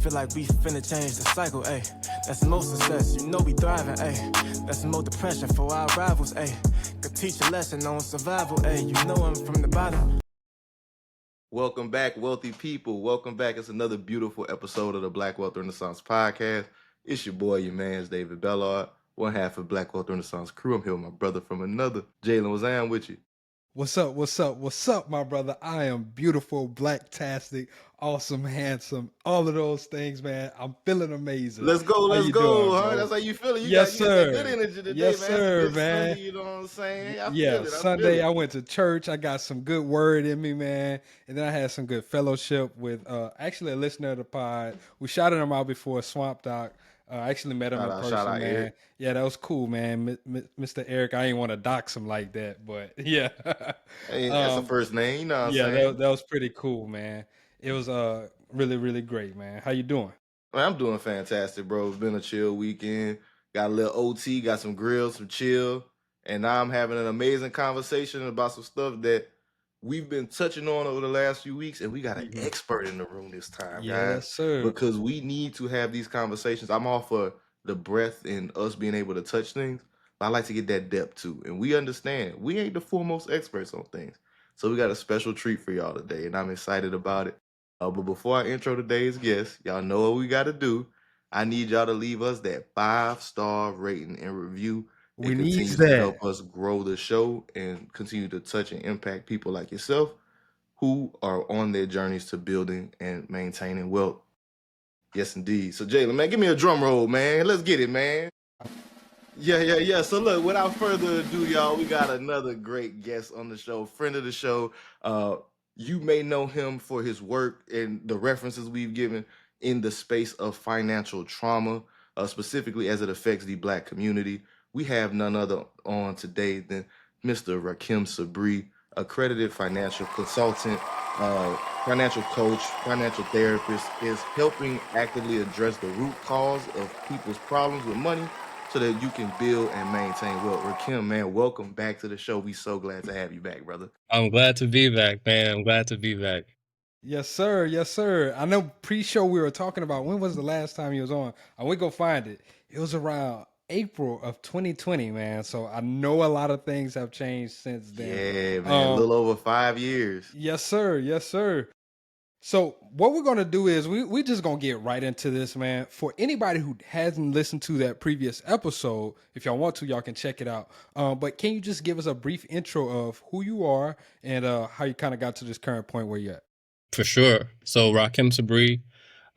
feel like we finna change the cycle, ayy. That's more success, you know we thriving, ayy. That's more depression for our rivals, ayy. Could teach a lesson on survival, ayy. You know I'm from the bottom. Welcome back, wealthy people. Welcome back. It's another beautiful episode of the Black Wealth Renaissance podcast. It's your boy, your man's David Bellard, one half of Black Wealth Renaissance crew. I'm here with my brother from another. Jalen, what's on with you? What's up, my brother? I am beautiful, black-tastic, awesome, handsome, all of those things, man. I'm feeling amazing. Let's go, How let's you go. doing, Huh? bro? That's how you feeling. You Yes, got that good sir. energy today, Yes, man. sir, It's a good man. Sunday, you know what I'm saying? I Yeah, feel it. Sunday I went to church. I got some good word in me, man. And then I had some good fellowship with actually a listener of the pod. We shouted him out before, Swamp Doc. I actually met him in Shout person, out, man. Eric. Yeah, that was cool, man. Mr. Eric, I didn't want to dox him like that, but yeah. Hey, that's the first name, you know what I'm Yeah, saying? that was pretty cool, man. It was really, really great, man. How you doing? Man, I'm doing fantastic, bro. It's been a chill weekend. Got a little OT, got some grills, some chill. And now I'm having an amazing conversation about some stuff that we've been touching on over the last few weeks. And we got an expert in the room this time, guys. Yes, sir. Because we need to have these conversations. I'm all for the breadth and us being able to touch things. But I like to get that depth too. And we understand we ain't the foremost experts on things. So we got a special treat for y'all today. And I'm excited about it. But before I intro today's guest, y'all know what we got to do. I need y'all to leave us that 5-star rating and review. We It need continues to that. help us grow the show and continue to touch and impact people like yourself who are on their journeys to building and maintaining wealth. Yes, indeed. So, Jalen, man, give me a drum roll, man. Let's get it, man. Yeah. So, look, without further ado, y'all, we got another great guest on the show, friend of the show. You may know him for his work and the references we've given in the space of financial trauma, specifically as it affects the Black community. We have none other on today than Mr. Rahkim Sabree, accredited financial consultant, financial coach, financial therapist, is helping actively address the root cause of people's problems with money so that you can build and maintain wealth. Rahkim, man, welcome back to the show. We so glad to have you back, brother. I'm glad to be back, man. I'm glad to be back. Yes, sir. Yes, sir. I know pre-show we were talking about when was the last time you was on. I went go find it. It was around April of 2020, man. So I know a lot of things have changed since then. Yeah, man, a little over 5 years. Yes, sir. Yes, sir. So what we're gonna do is we just gonna get right into this, man. For anybody who hasn't listened to that previous episode, if y'all want to, y'all can check it out. But can you just give us a brief intro of who you are and how you kind of got to this current point where you're at? For sure. So Rahkim Sabree,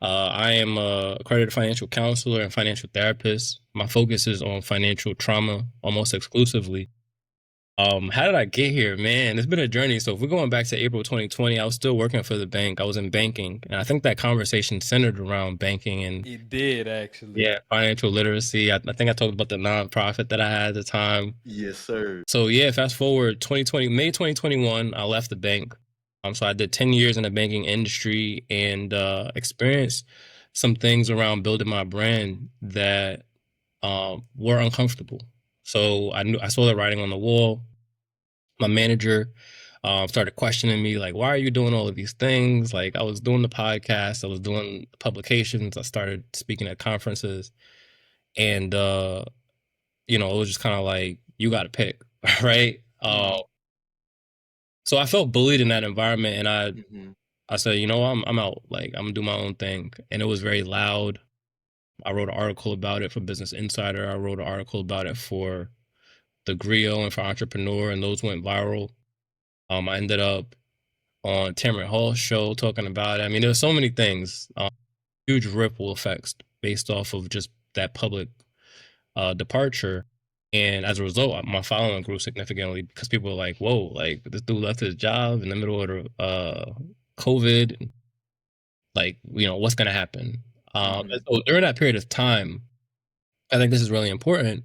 I am a accredited financial counselor and financial therapist. My focus is on financial trauma almost exclusively. How did I get here, man? It's been a journey. So if we're going back to April 2020, I was still working for the bank. I was in banking, and I think that conversation centered around banking and It did actually. yeah, financial literacy. I think I talked about the nonprofit that I had at the time. Yes, sir. So yeah, fast forward 2020, May 2021, I left the bank. So I did 10 years in the banking industry and experienced some things around building my brand that were uncomfortable. So I saw the writing on the wall. My manager started questioning me, like, why are you doing all of these things? Like, I was doing the podcast, I was doing publications, I started speaking at conferences, and it was just kind of like, you got to pick, right? So I felt bullied in that environment, and I said, I'm out. Like, I'm gonna do my own thing, and it was very loud. I wrote an article about it for Business Insider. I wrote an article about it for the Griot and for Entrepreneur, and those went viral. I ended up on Tamron Hall's show talking about it. I mean, there were so many things, huge ripple effects based off of just that public departure. And as a result, my following grew significantly because people were like, whoa, like this dude left his job in the middle of COVID. Like, what's going to happen? And so during that period of time, I think this is really important.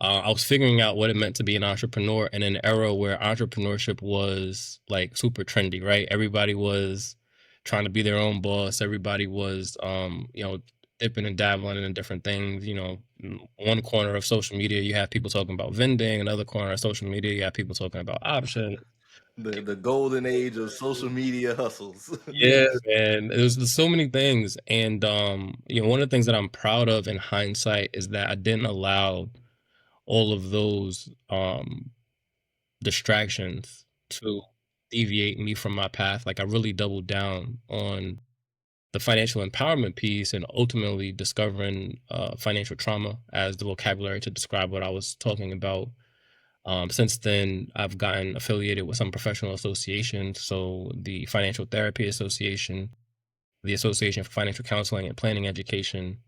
I was figuring out what it meant to be an entrepreneur in an era where entrepreneurship was like super trendy, right? Everybody was trying to be their own boss. Everybody was, dipping and dabbling in different things. One corner of social media, you have people talking about vending. Another corner of social media, you have people talking about options. The golden age of social media hustles. Yeah, man. There's so many things. And one of the things that I'm proud of in hindsight is that I didn't allow all of those distractions to deviate me from my path. Like I really doubled down on the financial empowerment piece and ultimately discovering financial trauma as the vocabulary to describe what I was talking about. Since then, I've gotten affiliated with some professional associations. So the Financial Therapy Association, the Association for Financial Counseling and Planning Education,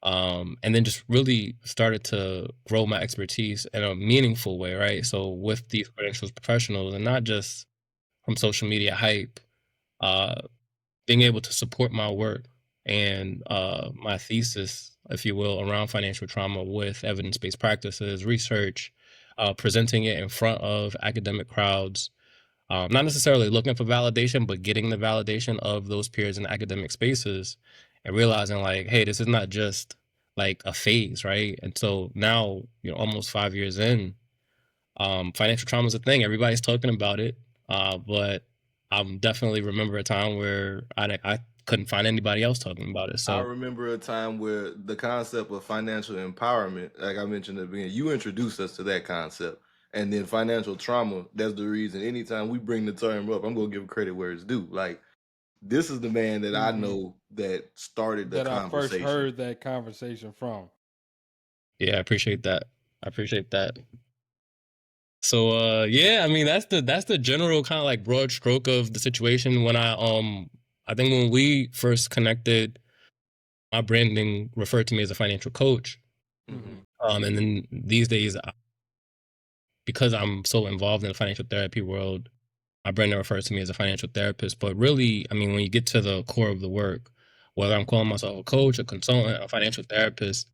and then just really started to grow my expertise in a meaningful way, right? So with these financial professionals and not just from social media hype, uh, being able to support my work and my thesis, if you will, around financial trauma with evidence-based practices, research, presenting it in front of academic crowds, not necessarily looking for validation, but getting the validation of those peers in academic spaces and realizing like, hey, this is not just like a phase, right? And so now, almost 5 years in, financial trauma is a thing. Everybody's talking about it, but I definitely remember a time where I couldn't find anybody else talking about it. I So remember a time where the concept of financial empowerment, like I mentioned at the beginning, you introduced us to that concept. And then financial trauma, that's the reason anytime we bring the term up, I'm going to give credit where it's due. Like, this is the man that I know that started the that I first conversation. heard that conversation from. yeah, I appreciate that. I appreciate that. So yeah, I mean that's the general kind of like broad stroke of the situation. When I think when we first connected, my branding referred to me as a financial coach. And then these days, because I'm so involved in the financial therapy world, my branding refers to me as a financial therapist. But really, I mean, when you get to the core of the work, whether I'm calling myself a coach, a consultant, a financial therapist,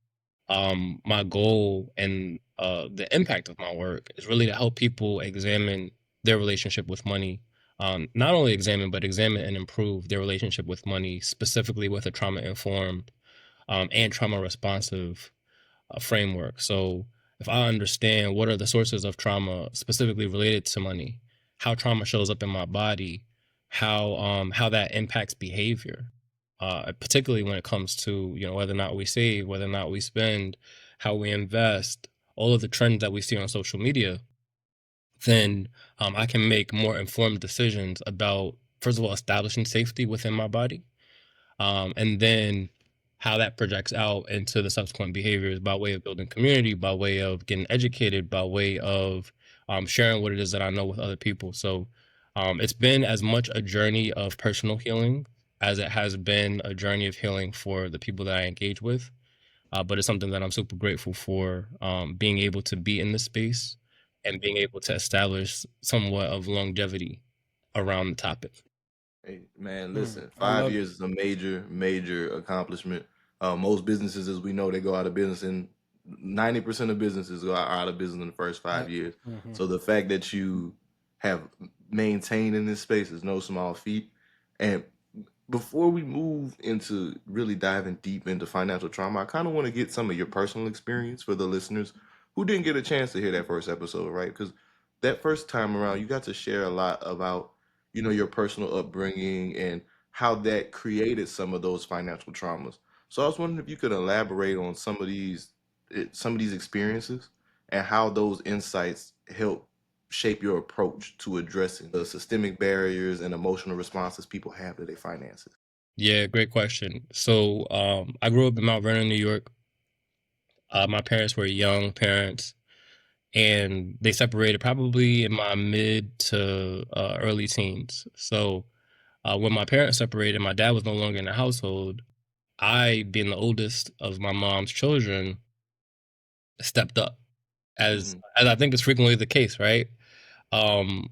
my goal and the impact of my work is really to help people examine their relationship with money. Not only examine, but examine and improve their relationship with money, specifically with a trauma informed and trauma responsive framework. So if I understand what are the sources of trauma specifically related to money, how trauma shows up in my body, how that impacts behavior, particularly when it comes to whether or not we save, whether or not we spend, how we invest, all of the trends that we see on social media, then I can make more informed decisions about, first of all, establishing safety within my body, and then how that projects out into the subsequent behaviors by way of building community, by way of getting educated, by way of sharing what it is that I know with other people. So it's been as much a journey of personal healing as it has been a journey of healing for the people that I engage with. But it's something that I'm super grateful for, being able to be in this space and being able to establish somewhat of longevity around the topic. Hey, man, listen, I love 5 years is a major, major accomplishment. Most businesses, as we know, they go out of business, and 90% of businesses go out of business in the first 5 years. So the fact that you have maintained in this space is no small feat. And before we move into really diving deep into financial trauma, I kind of want to get some of your personal experience for the listeners who didn't get a chance to hear that first episode, right? Because that first time around, you got to share a lot about, your personal upbringing and how that created some of those financial traumas. So I was wondering if you could elaborate on some of these experiences and how those insights help shape your approach to addressing the systemic barriers and emotional responses people have to their finances. Yeah, great question. So I grew up in Mount Vernon, New York. My parents were young parents, and they separated probably in my mid to early teens. So when my parents separated, my dad was no longer in the household. I, being the oldest of my mom's children, stepped up, as I think is frequently the case, right? Um,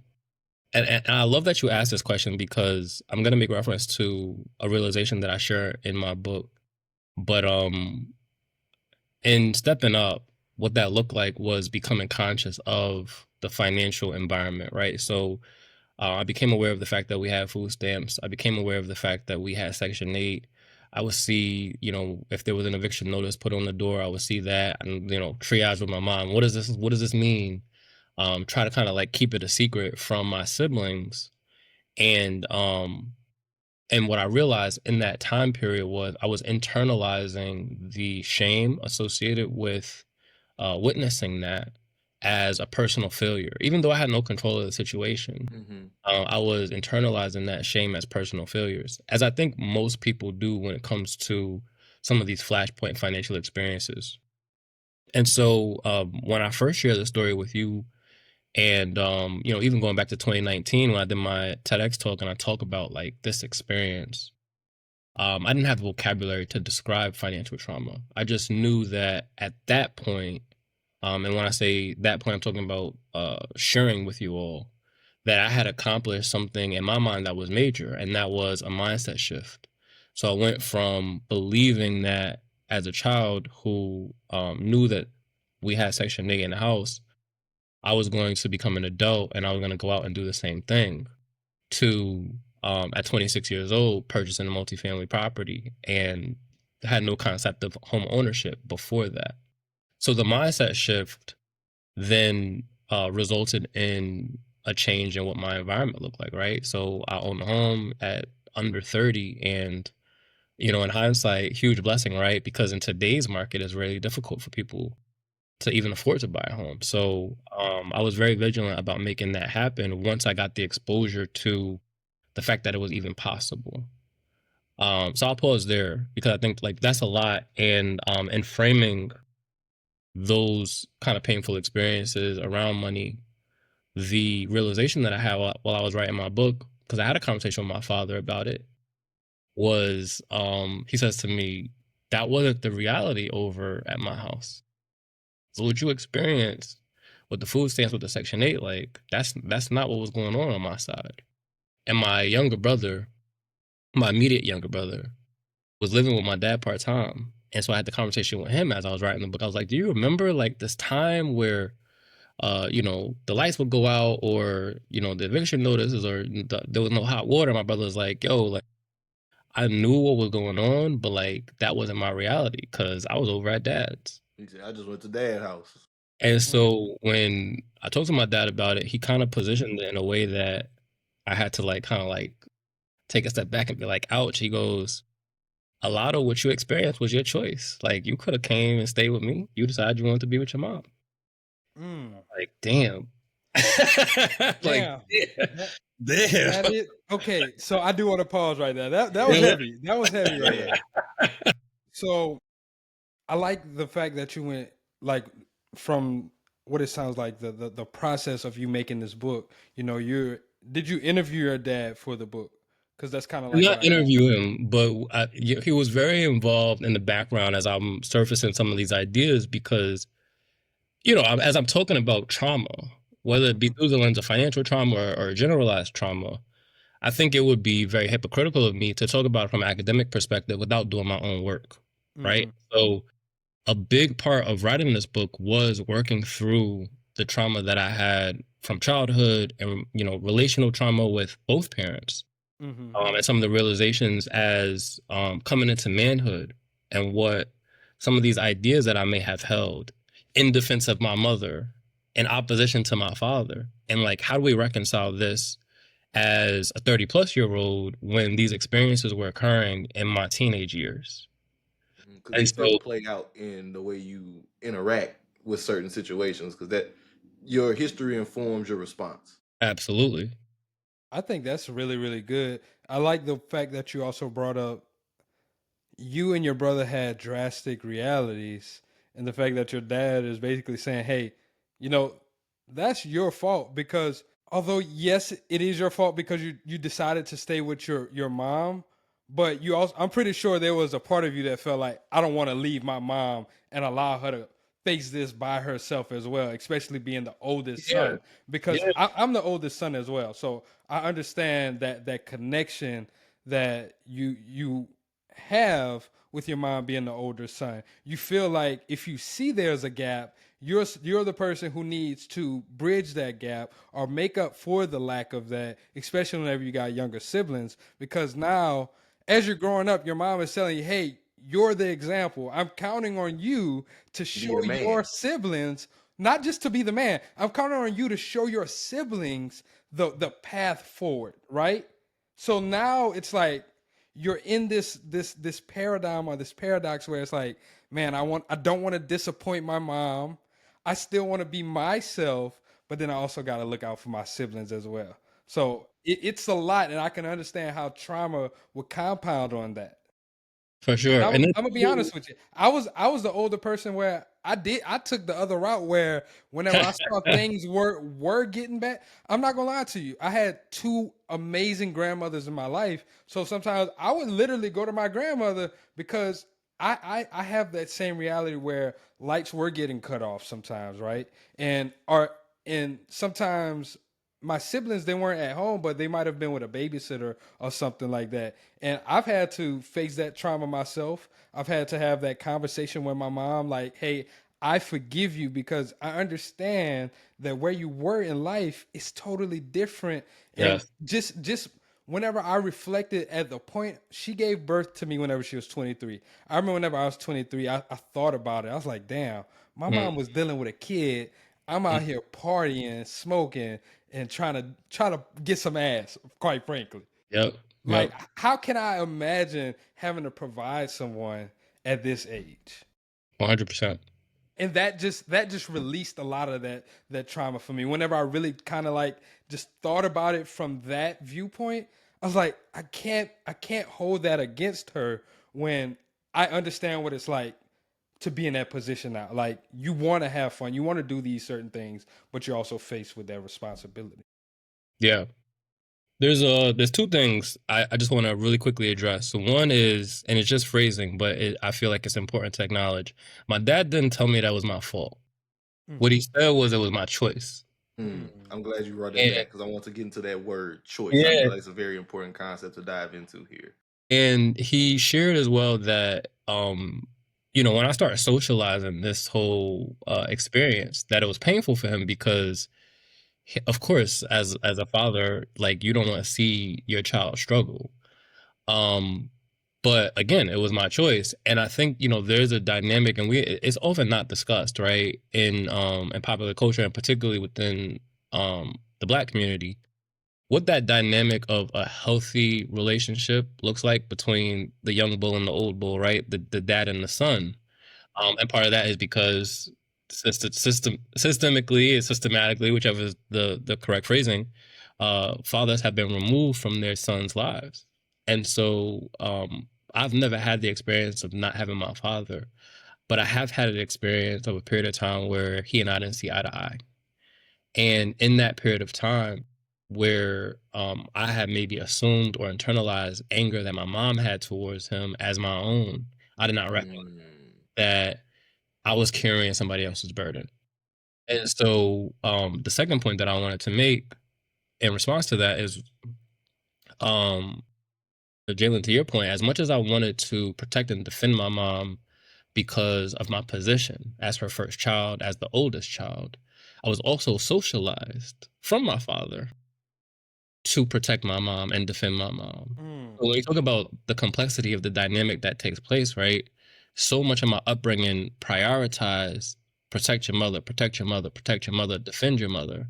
and I love that you asked this question because I'm gonna make reference to a realization that I share in my book. But in stepping up, what that looked like was becoming conscious of the financial environment, right? So I became aware of the fact that we had food stamps. I became aware of the fact that we had Section 8. I would see, if there was an eviction notice put on the door, I would see that and, triage with my mom. What does this mean? try to kind of like keep it a secret from my siblings. And what I realized in that time period was I was internalizing the shame associated with witnessing that as a personal failure, even though I had no control of the situation. I was internalizing that shame as personal failures, as I think most people do when it comes to some of these flashpoint financial experiences. And so when I first shared the story with you, and even going back to 2019 when I did my TEDx talk and I talk about like this experience, I didn't have the vocabulary to describe financial trauma. I just knew that at that point, and when I say that point, I'm talking about sharing with you all that I had accomplished something in my mind that was major, and that was a mindset shift. So I went from believing that as a child who knew that we had Section 8 in the house, I was going to become an adult and I was going to go out and do the same thing, to at 26 years old purchasing a multifamily property and had no concept of home ownership before that. So the mindset shift then resulted in a change in what my environment looked like, right? So I own a home at under 30, and in hindsight, huge blessing, right? Because in today's market, it's really difficult for people to even afford to buy a home. So I was very vigilant about making that happen once I got the exposure to the fact that it was even possible. So I'll pause there because I think like that's a lot, and in framing those kind of painful experiences around money, the realization that I had while I was writing my book, because I had a conversation with my father about it, was he says to me, that wasn't the reality over at my house. So what you experienced with the food stamps with the Section 8, like that's not what was going on my side. And my younger brother, my immediate younger brother, was living with my dad part-time. And so I had the conversation with him as I was writing the book. I was like, do you remember like this time where the lights would go out, or, the eviction notices, or there was no hot water? My brother was like, yo, like, I knew what was going on, but like, that wasn't my reality because I was over at dad's. He said, I just went to dad's house. And so when I talked to my dad about it, he kind of positioned it in a way that I had to like, kind of like take a step back and be like, ouch. He goes, a lot of what you experienced was your choice. Like, you could have came and stayed with me. You decided you wanted to be with your mom. Like, damn. Like, Damn. damn. That is, okay, so I do want to pause right there. That was heavy. That was heavy right there. So I like the fact that you went like from what it sounds like the process of you making this book. Did you interview your dad for the book? Because that's kind of like what Not I got. interview him, but he was very involved in the background as I'm surfacing some of these ideas because, as I'm talking about trauma, whether it be through the lens of financial trauma or generalized trauma, I think it would be very hypocritical of me to talk about it from an academic perspective without doing my own work, right? So a big part of writing this book was working through the trauma that I had from childhood and, relational trauma with both parents. And some of the realizations as coming into manhood, and what some of these ideas that I may have held in defense of my mother, in opposition to my father. And like, how do we reconcile this as a 30-plus-year-old when these experiences were occurring in my teenage years? Because they And still so, play out in the way you interact with certain situations, because that your history informs your response. absolutely. I think that's really, really good. I like the fact that you also brought up you and your brother had drastic realities, and the fact that your dad is basically saying, hey, you know, that's your fault, because although yes, it is your fault because you decided to stay with your mom, but you also, I'm pretty sure there was a part of you that felt like, I don't want to leave my mom and allow her to face this by herself as well, especially being the oldest Yeah. son, because I'm the oldest son as well. So I understand that connection that you have with your mom being the older son. You feel like if you see there's a gap, you're the person who needs to bridge that gap or make up for the lack of that, especially whenever you got younger siblings, because now as you're growing up, your mom is telling you, hey, you're the example. I'm counting on you to show a man. your siblings not just to be the man. I'm counting on you to show your siblings the path forward, right? So now it's like you're in this paradigm or this paradox where it's like, man, I don't want to disappoint my mom. I still want to be myself, but then I also got to look out for my siblings as well. So it's a lot, and I can understand how trauma would compound on that. For And sure. I'm, And I'm gonna be honest with you. I was the older person where I took the other route where whenever I saw things were getting bad, I'm not gonna lie to you. I had two amazing grandmothers in my life. So sometimes I would literally go to my grandmother because I have that same reality where lights were getting cut off sometimes, right? And sometimes my siblings, they weren't at home, but they might have been with a babysitter or something like that. And I've had to face that trauma myself. I've had to have that conversation with my mom, like, hey, I forgive you because I understand that where you were in life is totally different. And yes. just whenever I reflected at the point she gave birth to me whenever she was 23. I remember whenever I was 23, I thought about it. I was like, damn, my Mm, mom was dealing with a kid. I'm mm, out here partying, smoking, and trying to get some ass, quite frankly. yep. Like, Yep. how can I imagine having to provide someone at this age? 100%. And that just released a lot of that trauma for me. Whenever I really kind of like just thought about it from that viewpoint, I was like, I can't hold that against her when I understand what it's like to be in that position now. Like, you want to have fun, you want to do these certain things, but you're also faced with that responsibility. Yeah. There's two things I just want to really quickly address. So one is, and it's just phrasing, but I feel like it's important to acknowledge. My dad didn't tell me that was my fault. What he said was it was my choice. I'm glad you brought that And back because I want to get into that word choice. I yeah, feel like it's a very important concept to dive into here. and he shared as well that when I started socializing this whole experience, that it was painful for him because of course, as a father, like you don't want to see your child struggle. Um, but again, it was my choice, and I think there's a dynamic, and it's often not discussed, right, in popular culture, and particularly within the Black community, what that dynamic of a healthy relationship looks like between the young bull and the old bull, right, the dad and the son. And part of that is because systemically and systematically, whichever is the correct phrasing, fathers have been removed from their sons' lives. And so I've never had the experience of not having my father, but I have had an experience of a period of time where he and I didn't see eye to eye. And in that period of time where I had maybe assumed or internalized anger that my mom had towards him as my own, I did not recognize that I was carrying somebody else's burden. And so, the second point that I wanted to make in response to that is, um, Jalen, to your point, as much as I wanted to protect and defend my mom because of my position as her first child, as the oldest child, I was also socialized from my father to protect my mom and defend my mom. Mm. So when you talk about the complexity of the dynamic that takes place, right? So much of my upbringing prioritized protect your mother, protect your mother, protect your mother, defend your mother.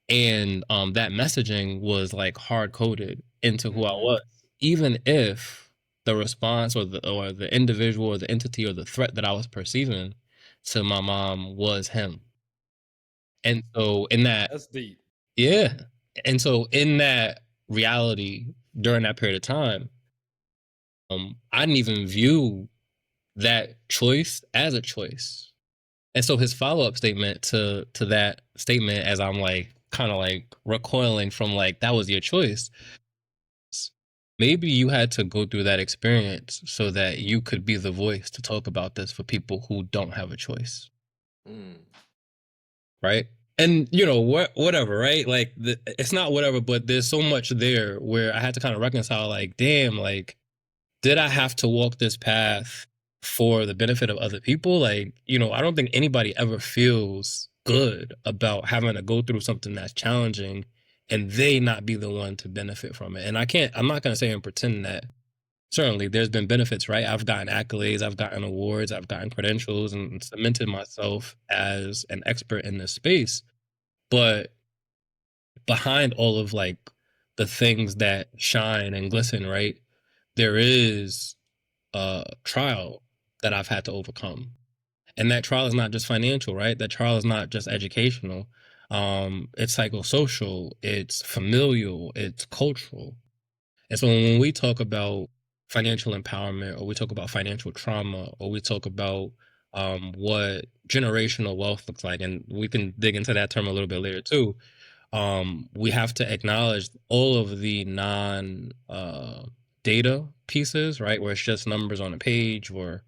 And that messaging was like hard coded into who I was, even if the response or the individual or the entity or the threat that I was perceiving to my mom was him. And so in that That's deep. Yeah. And so in that reality during that period of time, I didn't even view that choice as a choice. And so his follow-up statement to that statement, as I'm like kind of like recoiling from like that was your choice. Maybe you had to go through that experience so that you could be the voice to talk about this for people who don't have a choice. Right? And whatever, right? Like it's not whatever, but there's so much there where I had to kind of reconcile, like, damn, like, did I have to walk this path for the benefit of other people? Like, I don't think anybody ever feels good about having to go through something that's challenging and they not be the one to benefit from it. And I'm not gonna say and pretend that certainly there's been benefits, right? I've gotten accolades, I've gotten awards, I've gotten credentials, and cemented myself as an expert in this space. But behind all of like the things that shine and glisten, right, there is a trial that I've had to overcome. And that trial is not just financial, right? That trial is not just educational. It's psychosocial, it's familial, it's cultural. And so when we talk about financial empowerment, or we talk about financial trauma, or we talk about what generational wealth looks like, and we can dig into that term a little bit later too, we have to acknowledge all of the non data pieces, right? Where it's just numbers on a page, or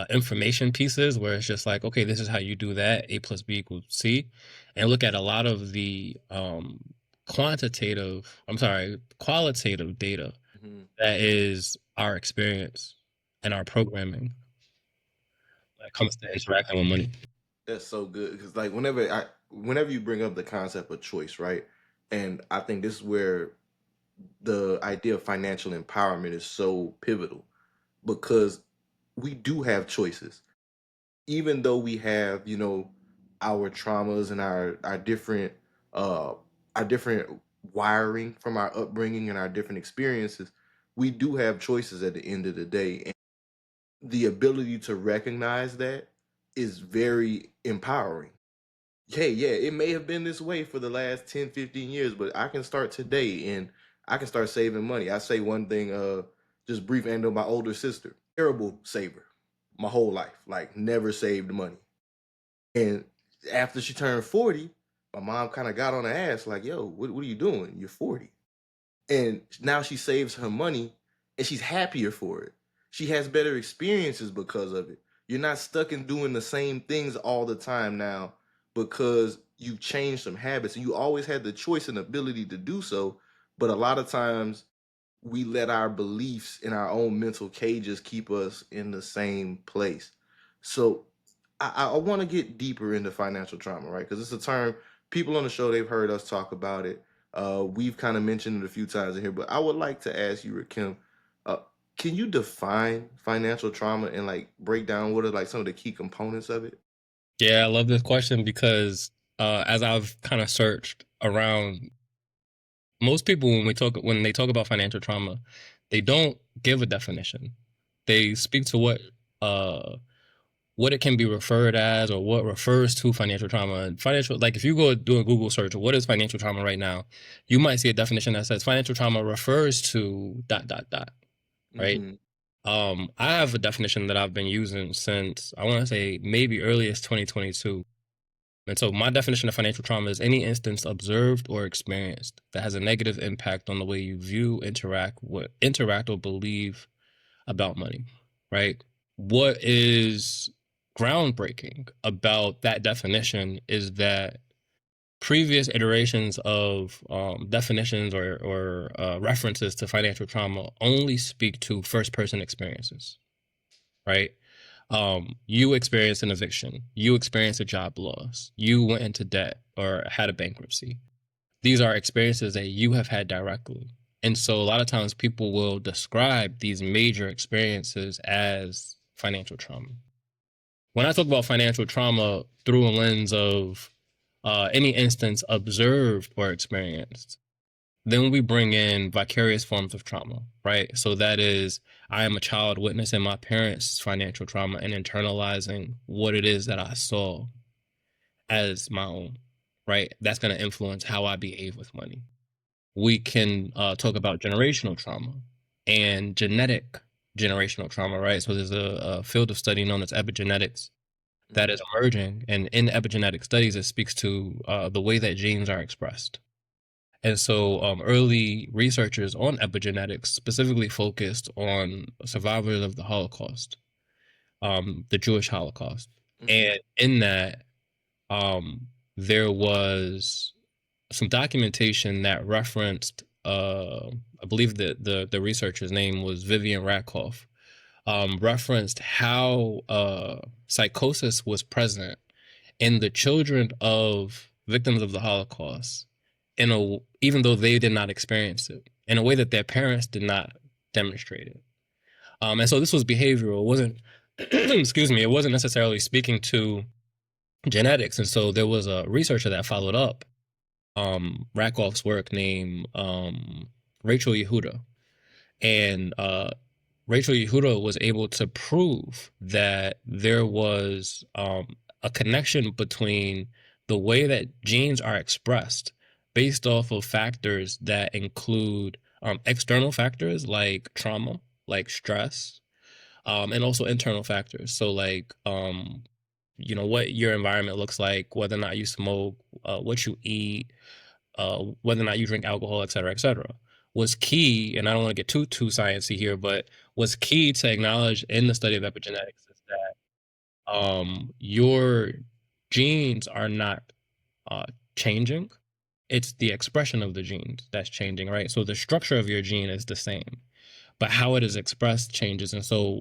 information pieces where it's just like, okay, this is how you do that. A plus B equals C. And look at a lot of the qualitative data that is our experience and our programming when it comes to interacting with money. That's so good because like whenever you bring up the concept of choice, right? And I think this is where the idea of financial empowerment is so pivotal because we do have choices. Even though we have, our traumas and uh our different wiring from our upbringing and our different experiences, we do have choices at the end of the day. And the ability to recognize that is very empowering. Hey, yeah, it may have been this way for the last 10, 15 years, but I can start today and I can start saving money. I say one thing, just brief end on my older sister. Terrible saver my whole life, like never saved money. And after she turned 40, my mom kind of got on her ass like, yo, what are you doing? You're 40. And now she saves her money and she's happier for it. She has better experiences because of it. You're not stuck in doing the same things all the time now because you've changed some habits and you always had the choice and ability to do so. But a lot of times we let our beliefs in our own mental cages keep us in the same place. So I want to get deeper into financial trauma, right? Because it's a term people on the show, they've heard us talk about it. We've kind of mentioned it a few times in here, but I would like to ask you, Rakim, uh, can you define financial trauma and like break down what are like some of the key components of it? Yeah, I love this question because as I've kind of searched around, most people when they talk about financial trauma, they don't give a definition. They speak to what it can be referred as, or what refers to financial trauma. Financial, like if you go do a Google search, what is financial trauma right now, you might see a definition that says financial trauma refers to dot dot dot, right? Mm-hmm. I have a definition that I've been using since I want to say maybe earliest 2022. And so my definition of financial trauma is any instance observed or experienced that has a negative impact on the way you view, interact or believe about money, right? What is groundbreaking about that definition is that previous iterations of definitions or references to financial trauma only speak to first person experiences, right? You experienced an eviction, you experienced a job loss, you went into debt or had a bankruptcy. These are experiences that you have had directly. And so a lot of times people will describe these major experiences as financial trauma. When I talk about financial trauma through a lens of any instance observed or experienced, then we bring in vicarious forms of trauma, right? So that is, I am a child witnessing my parents' financial trauma and internalizing what it is that I saw as my own, right? That's going to influence how I behave with money. We can talk about generational trauma and genetic generational trauma, right? So there's a field of study known as epigenetics that is emerging. And in epigenetic studies, it speaks to the way that genes are expressed. And so early researchers on epigenetics specifically focused on survivors of the Holocaust, the Jewish Holocaust. And in that, there was some documentation that referenced, I believe that the researcher's name was Vivian Rakoff, referenced how psychosis was present in the children of victims of the Holocaust, even though they did not experience it, in a way that their parents did not demonstrate it. And so this was behavioral. It wasn't, excuse me, it wasn't necessarily speaking to genetics. And so there was a researcher that followed up Rakoff's work named Rachel Yehuda. And Rachel Yehuda was able to prove that there was a connection between the way that genes are expressed based off of factors that include external factors like trauma, like stress, and also internal factors. So like, what your environment looks like, whether or not you smoke, what you eat, whether or not you drink alcohol, et cetera, was key. And I don't want to get too sciencey here, but was key to acknowledge in the study of epigenetics is that your genes are not changing. It's the expression of the genes that's changing, right? So the structure of your gene is the same, but how it is expressed changes. And so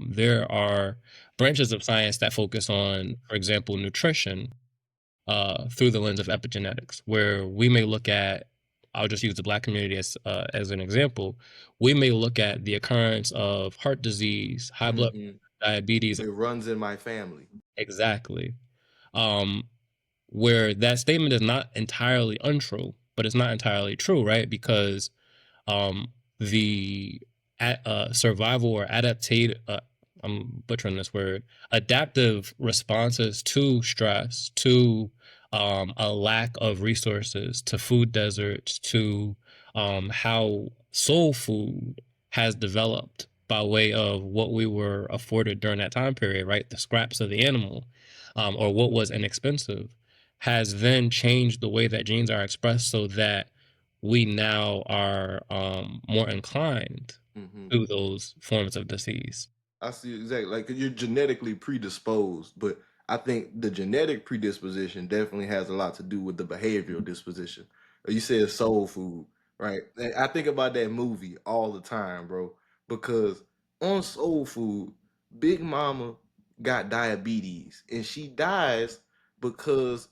there are branches of science that focus on, for example, nutrition through the lens of epigenetics, where we may look at, I'll just use the Black community as an example. We may look at the occurrence of heart disease, high blood pressure, diabetes. It runs in my family. Exactly. Where that statement is not entirely untrue, but it's not entirely true, right? Because the survival or adaptive, I'm butchering this word, adaptive responses to stress, to a lack of resources, to food deserts, to how soul food has developed by way of what we were afforded during that time period, right? The scraps of the animal, or what was inexpensive, has then changed the way that genes are expressed so that we now are more inclined to those forms of disease. I see exactly. Like you're genetically predisposed, but I think the genetic predisposition definitely has a lot to do with the behavioral disposition. You said soul food, right? And I think about that movie all the time, bro, because on soul food, Big Mama got diabetes and she dies because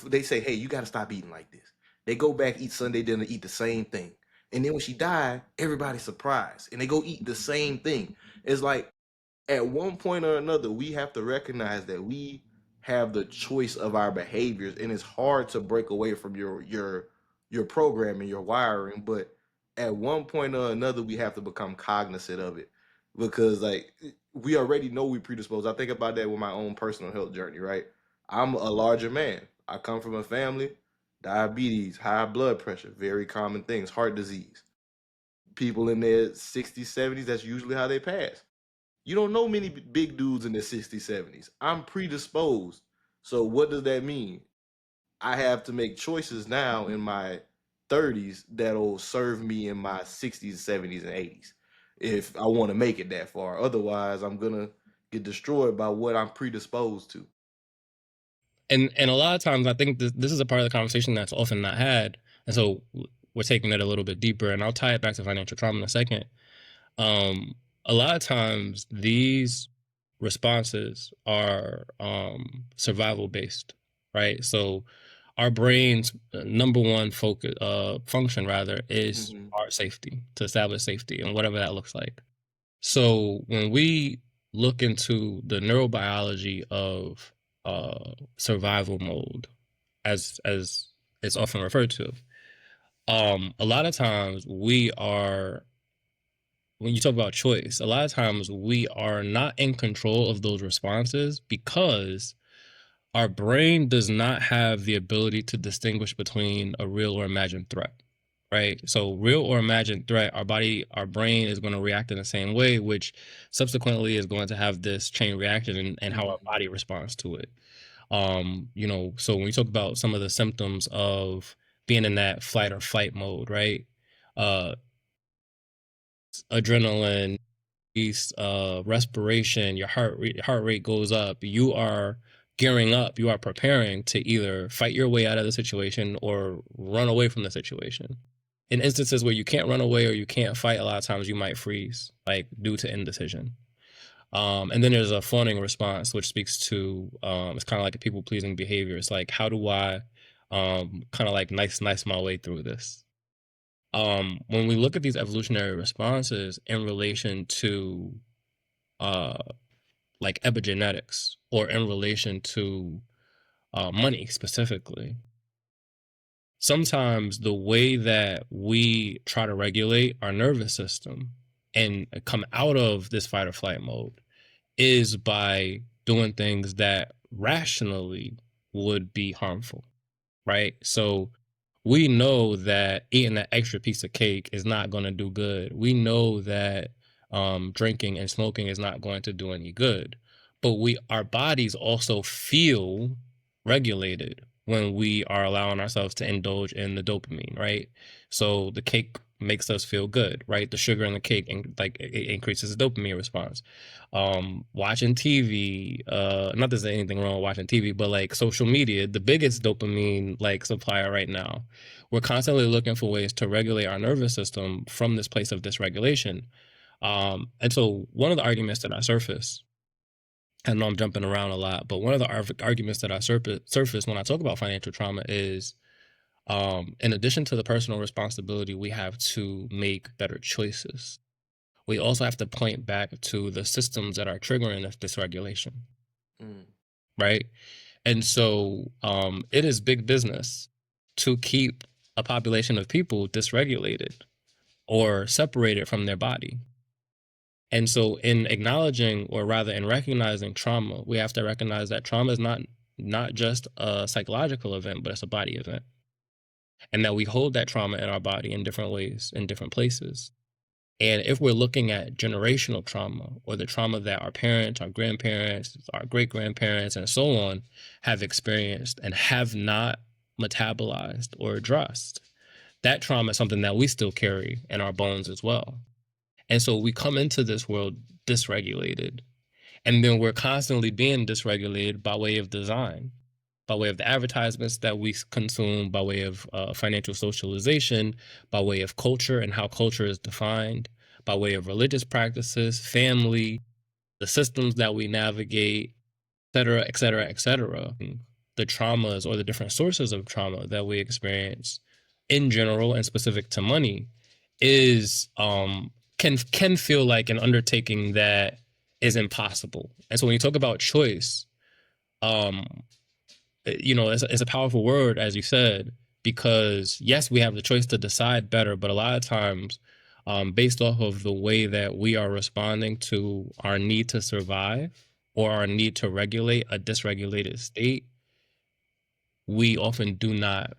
they say, hey, you got to stop eating like this. They go back, eat Sunday dinner, eat the same thing. And then when she died, everybody's surprised and they go eat the same thing. It's like at one point or another, we have to recognize that we have the choice of our behaviors, and it's hard to break away from your programming, your wiring. But at one point or another, we have to become cognizant of it because, like, we already know we predisposed. I think about that with my own personal health journey. Right, I'm a larger man. I come from a family, diabetes, high blood pressure, very common things, heart disease. People in their 60s, 70s, that's usually how they pass. You don't know many big dudes in their 60s, 70s. I'm predisposed. So what does that mean? I have to make choices now in my 30s that'll serve me in my 60s, 70s, and 80s if I want to make it that far. Otherwise, I'm going to get destroyed by what I'm predisposed to. And a lot of times, I think this is a part of the conversation that's often not had. And so we're taking it a little bit deeper, and I'll tie it back to financial trauma in a second. A lot of times these responses are survival based, right? So our brain's number one function rather is our safety, to establish safety and whatever that looks like. So when we look into the neurobiology of survival mode, as it's often referred to, a lot of times when you talk about choice, a lot of times we are not in control of those responses because our brain does not have the ability to distinguish between a real or imagined threat, right? So real or imagined threat, our brain is going to react in the same way, which subsequently is going to have this chain reaction and how our body responds to it. So when we talk about some of the symptoms of being in that flight or fight mode, right? Adrenaline, respiration, your heart rate goes up. You are gearing up. You are preparing to either fight your way out of the situation or run away from the situation. In instances where you can't run away or you can't fight, a lot of times you might freeze, like due to indecision. And then there's a fawning response, which speaks to it's kind of like a people pleasing behavior. It's like, how do I kind of like nice my way through this? when we look at these evolutionary responses in relation to like epigenetics, or in relation to money specifically, sometimes the way that we try to regulate our nervous system and come out of this fight or flight mode is by doing things that rationally would be harmful, right? So we know that eating that extra piece of cake is not going to do good. We know that drinking and smoking is not going to do any good. But our bodies also feel regulated when we are allowing ourselves to indulge in the dopamine, right? So the cake makes us feel good, right? The sugar in the cake it increases the dopamine response. Watching TV, not that there's anything wrong with watching TV, but like social media, the biggest dopamine like supplier right now. We're constantly looking for ways to regulate our nervous system from this place of dysregulation. And so one of the arguments that I surface, I know I'm jumping around a lot, but one of the arguments that I surface when I talk about financial trauma is, in addition to the personal responsibility, we have to make better choices. We also have to point back to the systems that are triggering this dysregulation, right? And so it is big business to keep a population of people dysregulated or separated from their body. And so in acknowledging, or rather in recognizing trauma, we have to recognize that trauma is not just a psychological event, but it's a body event. And that we hold that trauma in our body in different ways, in different places. And if we're looking at generational trauma, or the trauma that our parents, our grandparents, our great-grandparents, and so on have experienced and have not metabolized or addressed, that trauma is something that we still carry in our bones as well. And so we come into this world dysregulated, and then we're constantly being dysregulated by way of design, by way of the advertisements that we consume, by way of financial socialization, by way of culture and how culture is defined, by way of religious practices, family, the systems that we navigate, et cetera, et cetera, et cetera. The traumas or the different sources of trauma that we experience in general and specific to money is can feel like an undertaking that is impossible. And so when you talk about choice, it's a powerful word, as you said, because yes, we have the choice to decide better, but a lot of times, based off of the way that we are responding to our need to survive or our need to regulate a dysregulated state, we often do not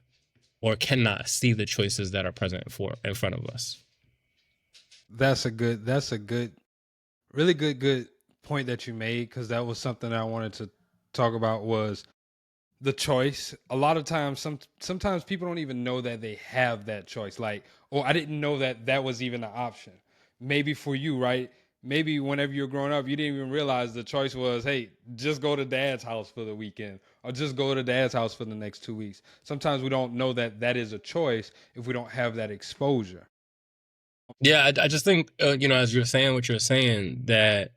or cannot see the choices that are present in front of us. That's a good, really good point that you made, because that was something I wanted to talk about, was the choice. A lot of times, sometimes people don't even know that they have that choice. Like, oh, I didn't know that was even an option. Maybe for you, right? Maybe whenever you're growing up, you didn't even realize the choice was, hey, just go to dad's house for the weekend, or just go to dad's house for the next 2 weeks. Sometimes we don't know that is a choice if we don't have that exposure. Yeah, I just think, as you're saying what you're saying, that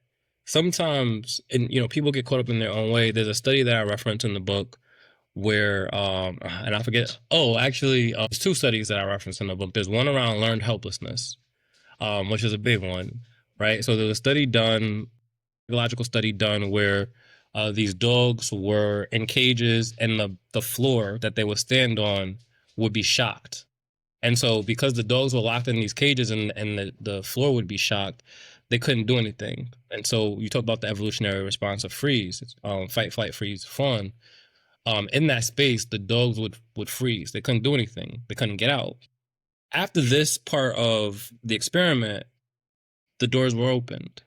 sometimes, and people get caught up in their own way. There's a study that I reference in the book where, and I forget. Oh, actually, there's two studies that I reference in the book. There's one around learned helplessness, which is a big one, right? So there's a study done, psychological study done, where these dogs were in cages, and the floor that they would stand on would be shocked. And so because the dogs were locked in these cages, and the floor would be shocked, they couldn't do anything. And so you talk about the evolutionary response of freeze, fight, flight, freeze, fawn. In that space, the dogs would freeze. They couldn't do anything. They couldn't get out. After this part of the experiment, the doors were opened,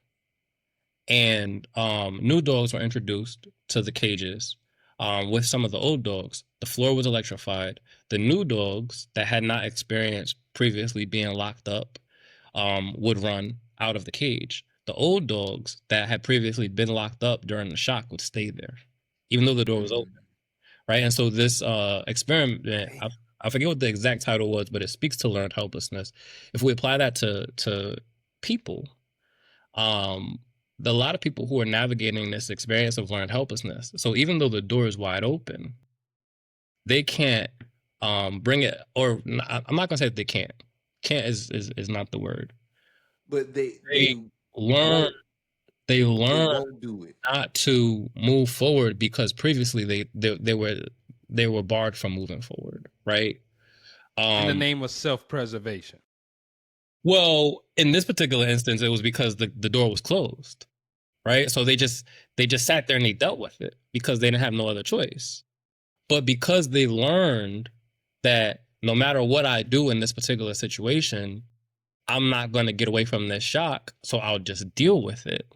and new dogs were introduced to the cages with some of the old dogs. The floor was electrified. The new dogs that had not experienced previously being locked up would run out of the cage. The old dogs that had previously been locked up during the shock would stay there, even though the door was open, right? And so this experiment, I forget what the exact title was, but it speaks to learned helplessness. If we apply that to people, a lot of people who are navigating this experience of learned helplessness, so even though the door is wide open, they can't bring it, or I'm not going to say that they can't. can't is not the word. But They they learn won't they they learn won't do it. not to move forward because previously they were barred from moving forward, right? In the name of self-preservation. Well, in this particular instance, it was because the door was closed, right? So they just sat there and they dealt with it because they didn't have no other choice. But because they learned that no matter what I do in this particular situation, I'm not going to get away from this shock, so I'll just deal with it.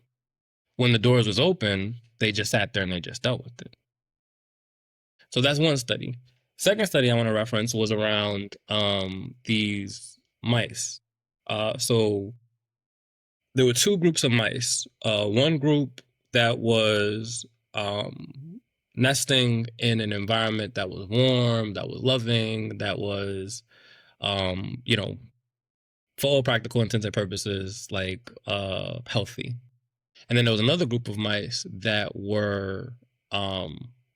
When the doors was open, they just sat there and they just dealt with it. So that's one study. Second study I want to reference was around these mice. So there were two groups of mice. One group that was nesting in an environment that was warm, that was loving, that was, you know, for all practical intents and purposes, like healthy. And then there was another group of mice that were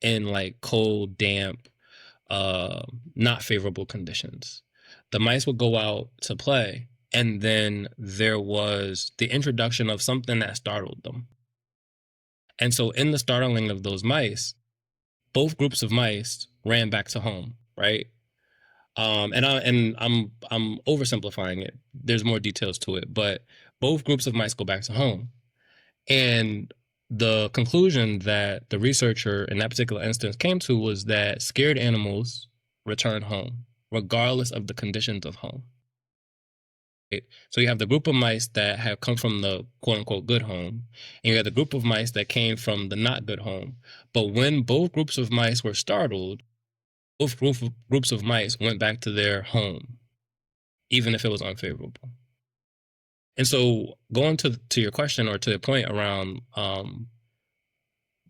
in like cold, damp, not favorable conditions. The mice would go out to play, and then there was the introduction of something that startled them. And so, in the startling of those mice, both groups of mice ran back to home, right? And I'm oversimplifying it. There's more details to it, but both groups of mice go back to home. And the conclusion that the researcher in that particular instance came to was that scared animals return home, regardless of the conditions of home. Right? So you have the group of mice that have come from the quote unquote good home, and you have the group of mice that came from the not good home. But when both groups of mice were startled, both groups of mice went back to their home, even if it was unfavorable. And so going to your question or to the point around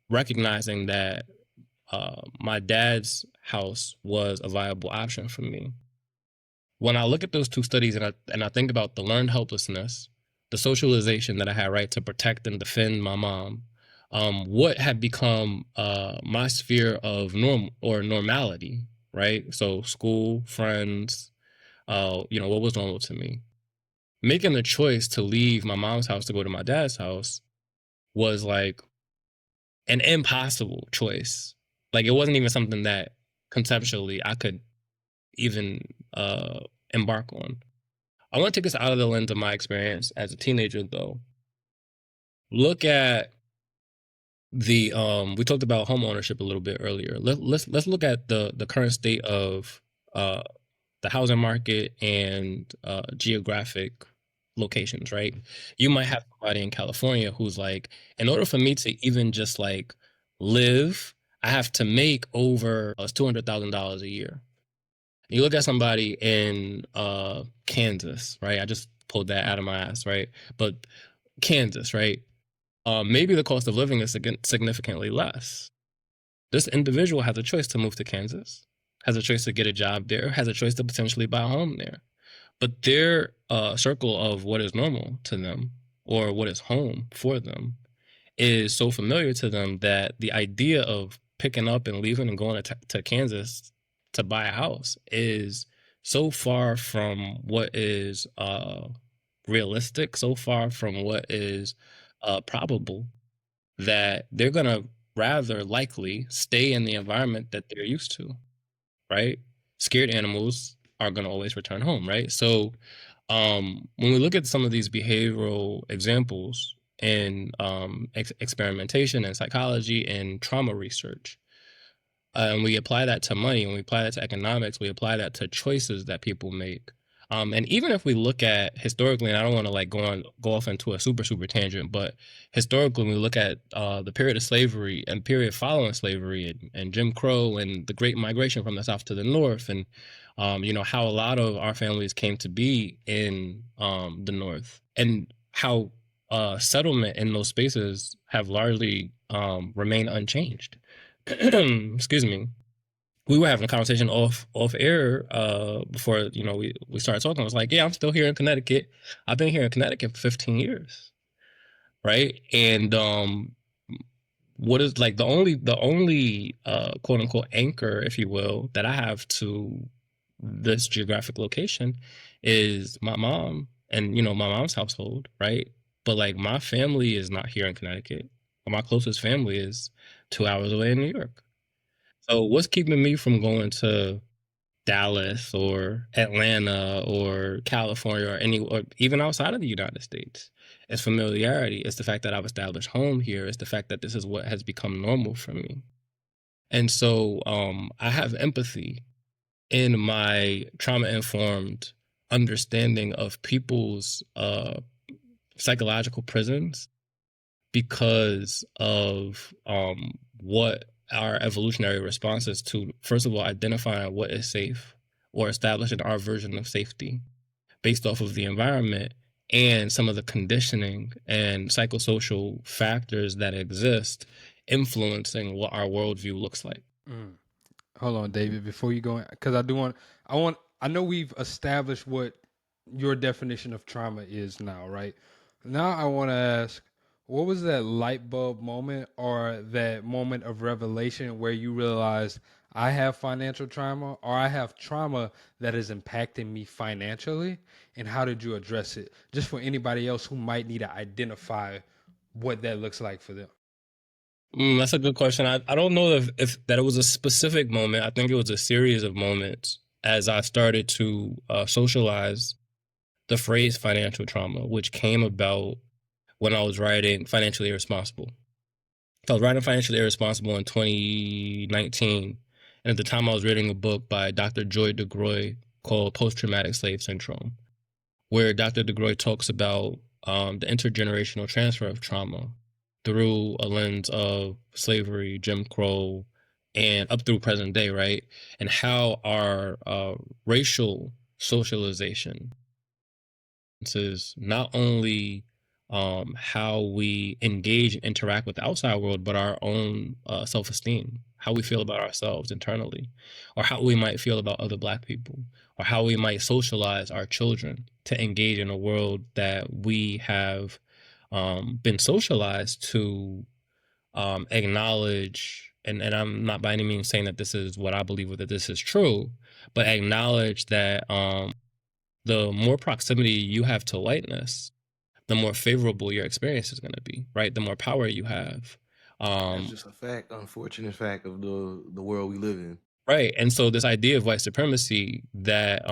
recognizing that my dad's house was a viable option for me. When I look at those two studies and I think about the learned helplessness, the socialization that I had, right, to protect and defend my mom, what had become my sphere of normality, right? So school, friends, what was normal to me. Making the choice to leave my mom's house to go to my dad's house was like an impossible choice. Like it wasn't even something that conceptually I could even embark on. I want to take us out of the lens of my experience as a teenager, though. Look at the we talked about home ownership a little bit earlier. Let's look at the current state of the housing market and geographic locations, right? You might have somebody in California who's like, in order for me to even just like live, I have to make over $200,000 a year. You look at somebody in Kansas, right? I just pulled that out of my ass, right? But Kansas, right? Maybe the cost of living is significantly less. This individual has a choice to move to Kansas, has a choice to get a job there, has a choice to potentially buy a home there. But their circle of what is normal to them or what is home for them is so familiar to them that the idea of picking up and leaving and going to Kansas to buy a house is so far from what is realistic, so far from what is probable, that they're going to rather likely stay in the environment that they're used to, right? Scared animals are going to always return home, right? So when we look at some of these behavioral examples in experimentation and psychology and trauma research, and we apply that to money, and we apply that to economics, we apply that to choices that people make. And even if we look at historically, and I don't want to like go off into a super tangent, but historically, when we look at the period of slavery and period following slavery and Jim Crow and the Great Migration from the South to the North, and how a lot of our families came to be in the North, and how settlement in those spaces have largely remained unchanged. Excuse me. We were having a conversation off air before we started talking. I was like, yeah, I'm still here in Connecticut. I've been here in Connecticut for 15 years, right? And what is like the only quote unquote anchor, if you will, that I have to this geographic location is my mom and, you know, my mom's household, right? But like my family is not here in Connecticut. My closest family is 2 hours away in New York. So what's keeping me from going to Dallas or Atlanta or California or any or even outside of the United States? It's familiarity. It's the fact that I've established home here. It's the fact that this is what has become normal for me. And so I have empathy in my trauma informed understanding of people's psychological prisons because of what our evolutionary response is to, first of all, identifying what is safe or establishing our version of safety based off of the environment and some of the conditioning and psychosocial factors that exist influencing what our worldview looks like. Hold on, David, before you go, because I know we've established what your definition of trauma is now, right? Now I want to ask, what was that light bulb moment or that moment of revelation where you realized I have financial trauma or I have trauma that is impacting me financially? And how did you address it? Just for anybody else who might need to identify what that looks like for them. That's a good question. I don't know if that it was a specific moment. I think it was a series of moments as I started to socialize the phrase financial trauma, which came about when I was writing Financially Irresponsible. So I was writing Financially Irresponsible in 2019. And at the time, I was reading a book by Dr. Joy DeGroy called Post-Traumatic Slave Syndrome, where Dr. DeGroy talks about the intergenerational transfer of trauma through a lens of slavery, Jim Crow, and up through present day, right? And how our racial socialization is not only how we engage and interact with the outside world, but our own self-esteem, how we feel about ourselves internally, or how we might feel about other Black people, or how we might socialize our children to engage in a world that we have been socialized to acknowledge, and I'm not by any means saying that this is what I believe or that this is true, but acknowledge that the more proximity you have to whiteness, the more favorable your experience is going to be, right? The more power you have. That's just a fact, unfortunate fact of the world we live in. Right. And so this idea of white supremacy that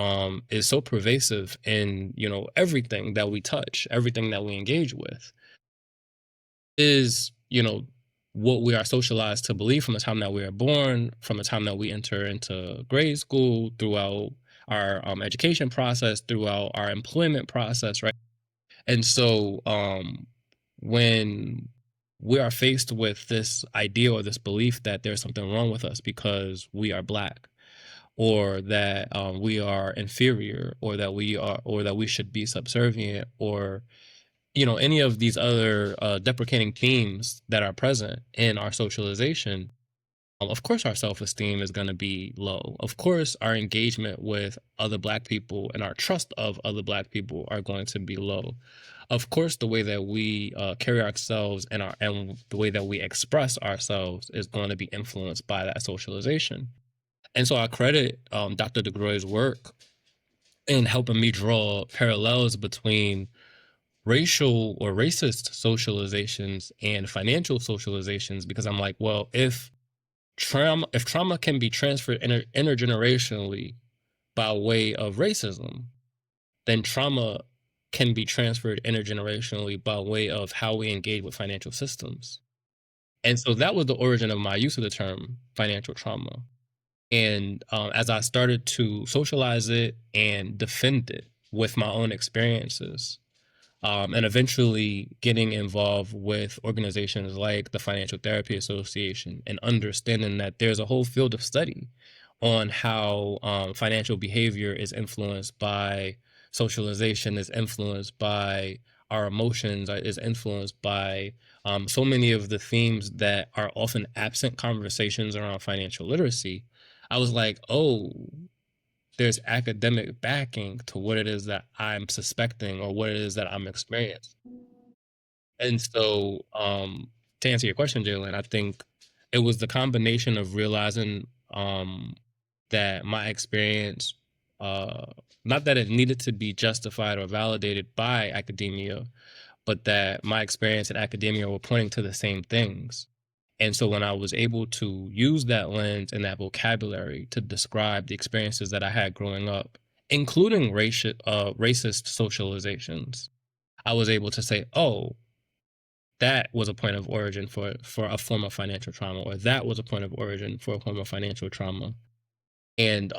is so pervasive in, you know, everything that we touch, everything that we engage with is, you know, what we are socialized to believe from the time that we are born, from the time that we enter into grade school, throughout our education process, throughout our employment process, right? And so when we are faced with this idea or this belief that there's something wrong with us because we are Black, or that we are inferior, or that we should be subservient, or, you know, any of these other deprecating themes that are present in our socialization, of course our self-esteem is going to be low. Of course our engagement with other Black people and our trust of other Black people are going to be low. Of course the way that we carry ourselves and the way that we express ourselves is going to be influenced by that socialization. And so I credit Dr. DeGroy's work in helping me draw parallels between racial or racist socializations and financial socializations, because I'm like, well, if trauma can be transferred intergenerationally by way of racism, then trauma can be transferred intergenerationally by way of how we engage with financial systems. And so that was the origin of my use of the term financial trauma. And as I started to socialize it and defend it with my own experiences, and eventually getting involved with organizations like the Financial Therapy Association and understanding that there's a whole field of study on how financial behavior is influenced by socialization, is influenced by our emotions, is influenced by so many of the themes that are often absent conversations around financial literacy. I was like, oh, there's academic backing to what it is that I'm suspecting or what it is that I'm experiencing. And so, to answer your question, Jalen, I think it was the combination of realizing that my experience not that it needed to be justified or validated by academia, but that my experience in academia were pointing to the same things. And so when I was able to use that lens and that vocabulary to describe the experiences that I had growing up, including racist socializations, I was able to say, oh, that was a point of origin for a form of financial trauma, or that was a point of origin for a form of financial trauma. And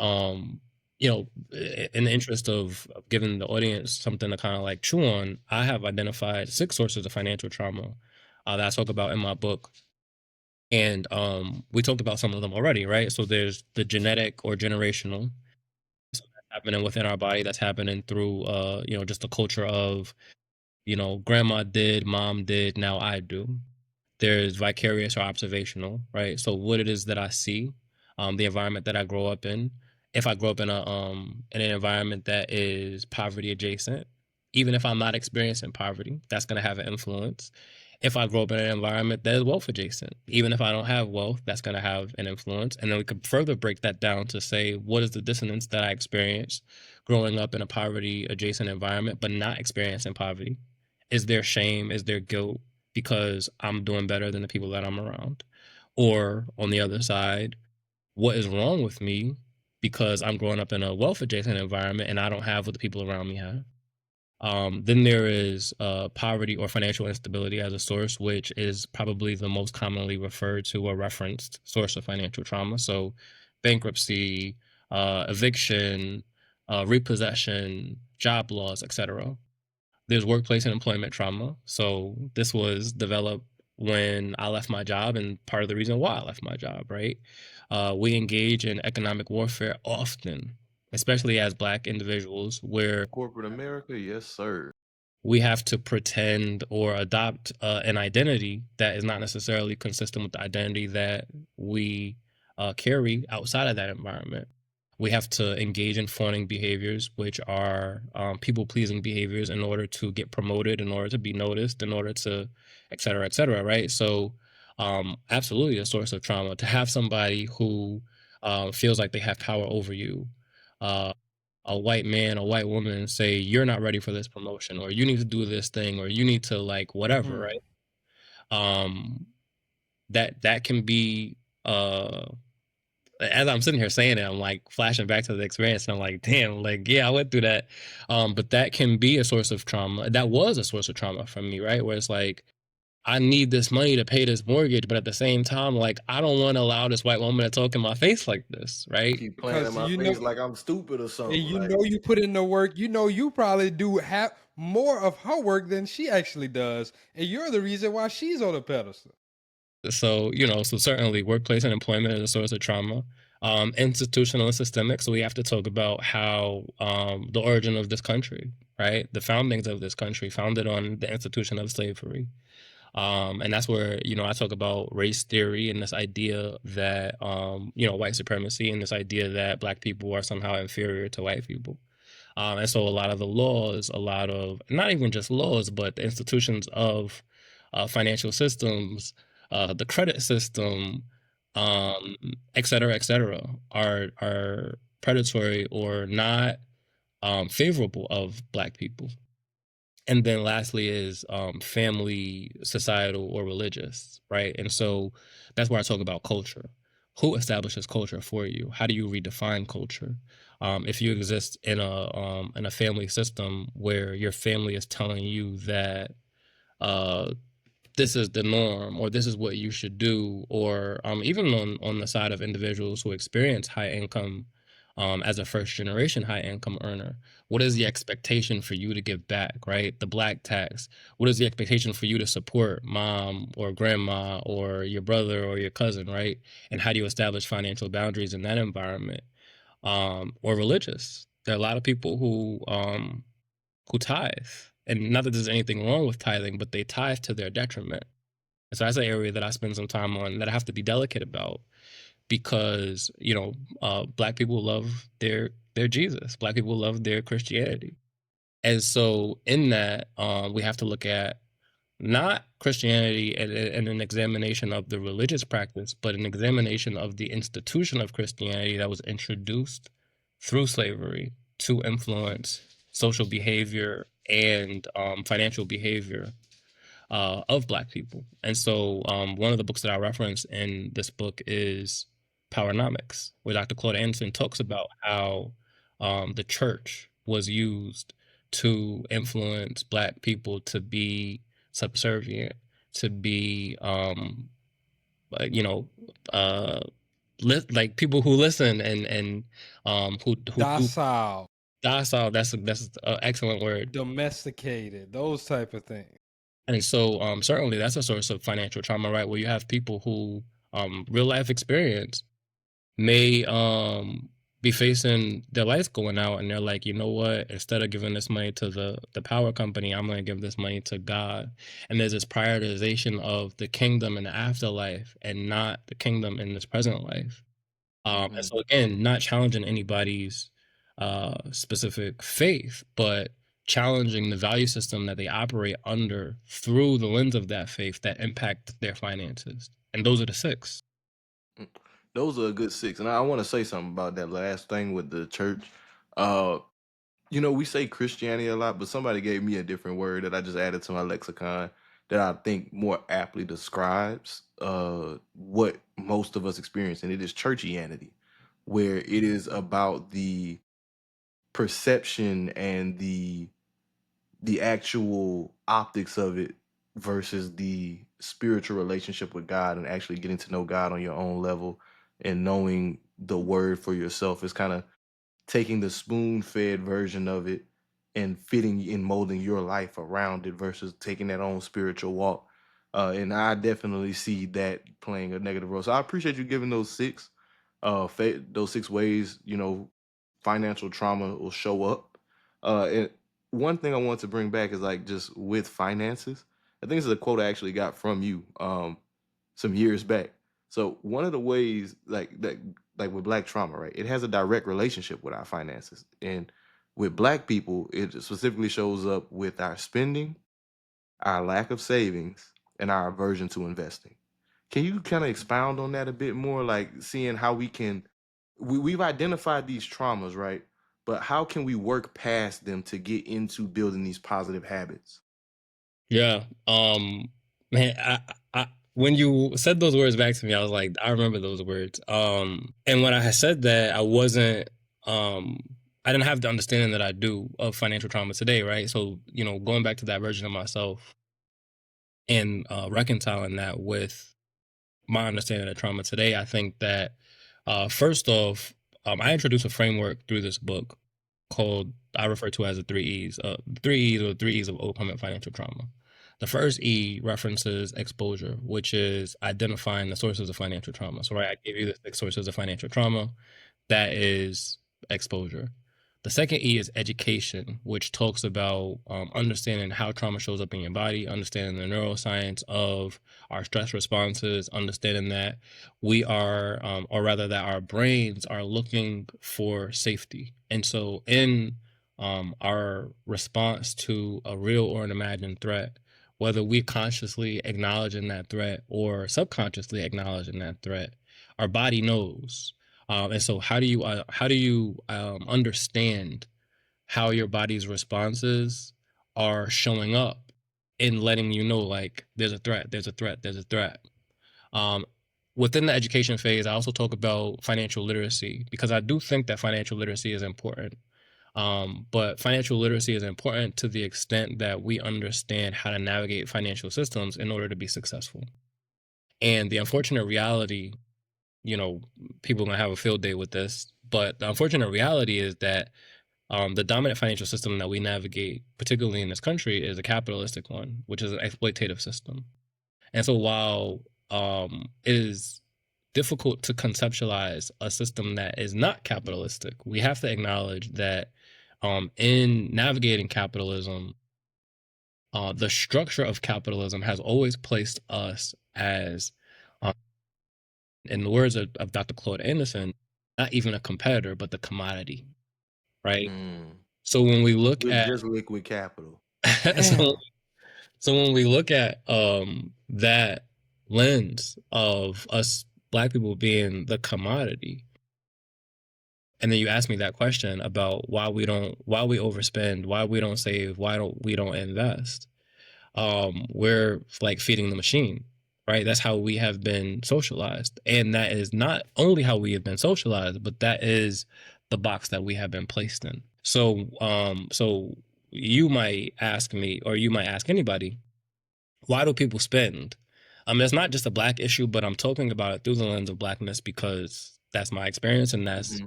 in the interest of giving the audience something to kind of like chew on, I have identified 6 sources of financial trauma that I talk about in my book. And we talked about some of them already, right? So there's the genetic or generational. So that's happening within our body. That's happening through just the culture of, grandma did, mom did, now I do. There's vicarious or observational, right? So what it is that I see, the environment that I grow up in. If I grow up in an environment that is poverty adjacent, even if I'm not experiencing poverty, that's going to have an influence. If I grow up in an environment that is wealth adjacent, even if I don't have wealth, that's going to have an influence. And then we could further break that down to say, what is the dissonance that I experience growing up in a poverty adjacent environment, but not experiencing poverty? Is there shame? Is there guilt because I'm doing better than the people that I'm around? Or on the other side, what is wrong with me because I'm growing up in a wealth adjacent environment and I don't have what the people around me have? Then there is poverty or financial instability as a source, which is probably the most commonly referred to or referenced source of financial trauma. So bankruptcy, eviction, repossession, job loss, etc. There's workplace and employment trauma. So this was developed when I left my job, and part of the reason why I left my job, right? We engage in economic warfare often, especially as Black individuals, where Corporate America, yes, sir. we have to pretend or adopt an identity that is not necessarily consistent with the identity that we carry outside of that environment. We have to engage in fawning behaviors, which are people-pleasing behaviors in order to get promoted, in order to be noticed, in order to, et cetera, right? So absolutely a source of trauma to have somebody who feels like they have power over you, a white man, a white woman say, you're not ready for this promotion, or you need to do this thing, or you need to like whatever, right? That can be as I'm sitting here saying it, I'm like flashing back to the experience and I'm like, damn, like, yeah, I went through that. But that can be a source of trauma. That was a source of trauma for me, right? Where it's like, I need this money to pay this mortgage, but at the same time, like, I don't want to allow this white woman to talk in my face like this, right? Keep playing in my face like I'm stupid or and something. you put in the work. You probably do have more of her work than she actually does, and you're the reason why she's on the pedestal. So, so certainly workplace and employment is a source of trauma. Institutional and systemic. So we have to talk about how the origin of this country, right? The foundings of this country founded on the institution of slavery. And that's where, I talk about race theory and this idea that, white supremacy and this idea that Black people are somehow inferior to white people. And so a lot of the laws, not even just laws, but the institutions of financial systems, the credit system, et cetera, are predatory or not favorable of Black people. And then lastly is family, societal, or religious, right? And so that's where I talk about culture. Who establishes culture for you? How do you redefine culture? If you exist in a family system where your family is telling you that this is the norm, or this is what you should do, or even on the side of individuals who experience high income as a first generation high income earner, what is the expectation for you to give back, right? The Black tax. What is the expectation for you to support mom or grandma or your brother or your cousin, right? And how do you establish financial boundaries in that environment? Or religious. There are a lot of people who tithe. And not that there's anything wrong with tithing, but they tithe to their detriment. And so that's an area that I spend some time on that I have to be delicate about, because Black people love their Jesus. Black people love their Christianity. And so in that, we have to look at not Christianity and an examination of the religious practice, but an examination of the institution of Christianity that was introduced through slavery to influence social behavior and financial behavior of Black people. And so one of the books that I reference in this book is Powernomics, where Dr. Claude Anderson talks about how the church was used to influence Black people to be subservient, to be, you know, like people who listen and who do Docile, docile. That's an excellent word. domesticated, those type of things. And so certainly that's a source of financial trauma, right? Where you have people who real life experience may be facing their lights going out and they're like, you know what, instead of giving this money to the power company, I'm going to give this money to God. And there's this prioritization of the kingdom in the afterlife and not the kingdom in this present life. And so again, not challenging anybody's specific faith, but challenging the value system that they operate under through the lens of that faith that impact their finances. And those are the 6. Those are a good 6. And I want to say something about that last thing with the church. We say Christianity a lot, but somebody gave me a different word that I just added to my lexicon that I think more aptly describes what most of us experience, and it is churchianity, where it is about the perception and the actual optics of it versus the spiritual relationship with God and actually getting to know God on your own level and knowing the word for yourself. Is kind of taking the spoon-fed version of it and fitting and molding your life around it versus taking that own spiritual walk. And I definitely see that playing a negative role. So I appreciate you giving those 6 those 6 ways, financial trauma will show up. And one thing I want to bring back is like just with finances. I think this is a quote I actually got from you some years back. So one of the ways like that, like with Black trauma, right? It has a direct relationship with our finances. And with Black people, it specifically shows up with our spending, our lack of savings, and our aversion to investing. Can you kind of expound on that a bit more? Like seeing how we've identified these traumas, right? But how can we work past them to get into building these positive habits? Yeah. Man, when you said those words back to me, I was like, I remember those words. And when I had said that, I didn't have the understanding that I do of financial trauma today, right? So, going back to that version of myself and reconciling that with my understanding of trauma today, I think that first off, I introduced a framework through this book called, I refer to as the 3 E's. The 3 E's, or the 3 E's of overcoming financial trauma. The first E references exposure, which is identifying the sources of financial trauma. So, right, I gave you the 6 sources of financial trauma. That is exposure. The second E is education, which talks about understanding how trauma shows up in your body, understanding the neuroscience of our stress responses, understanding that we are, or rather that our brains are looking for safety. And so in our response to a real or an imagined threat, whether we consciously acknowledging that threat or subconsciously acknowledging that threat, our body knows. And so how do you understand how your body's responses are showing up in letting you know, like, there's a threat, there's a threat, there's a threat. Within the education phase, I also talk about financial literacy because I do think that financial literacy is important. But financial literacy is important to the extent that we understand how to navigate financial systems in order to be successful. And the unfortunate reality, people are going to have a field day with this, but the unfortunate reality is that the dominant financial system that we navigate, particularly in this country, is a capitalistic one, which is an exploitative system. And so while it is difficult to conceptualize a system that is not capitalistic, we have to acknowledge that in navigating capitalism, the structure of capitalism has always placed us as, in the words of Dr. Claude Anderson, not even a competitor, but the commodity, right? So when we look With at just liquid capital. so, so when we look at that lens of us Black people being the commodity, And then you ask me that question about why we overspend, why we don't save, why we don't invest. We're like feeding the machine, right? That's how we have been socialized. And that is not only how we have been socialized, but that is the box that we have been placed in. So you might ask me, or you might ask anybody, why do people spend? It's not just a Black issue, but I'm talking about it through the lens of Blackness because that's my experience and that's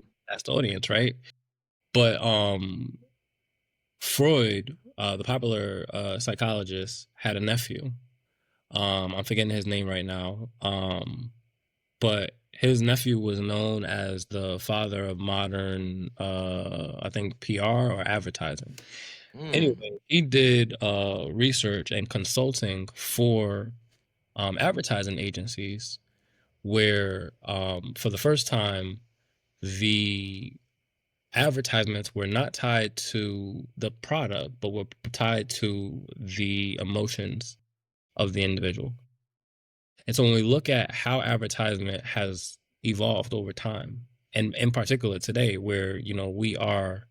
the audience, right? But Freud, the popular psychologist, had a nephew. I'm forgetting his name right now. But his nephew was known as the father of modern, I think, PR or advertising. Anyway, he did research and consulting for advertising agencies where, for the first time, the advertisements were not tied to the product, but were tied to the emotions of the individual. And so when we look at how advertisement has evolved over time, and in particular today, where, you know, we are,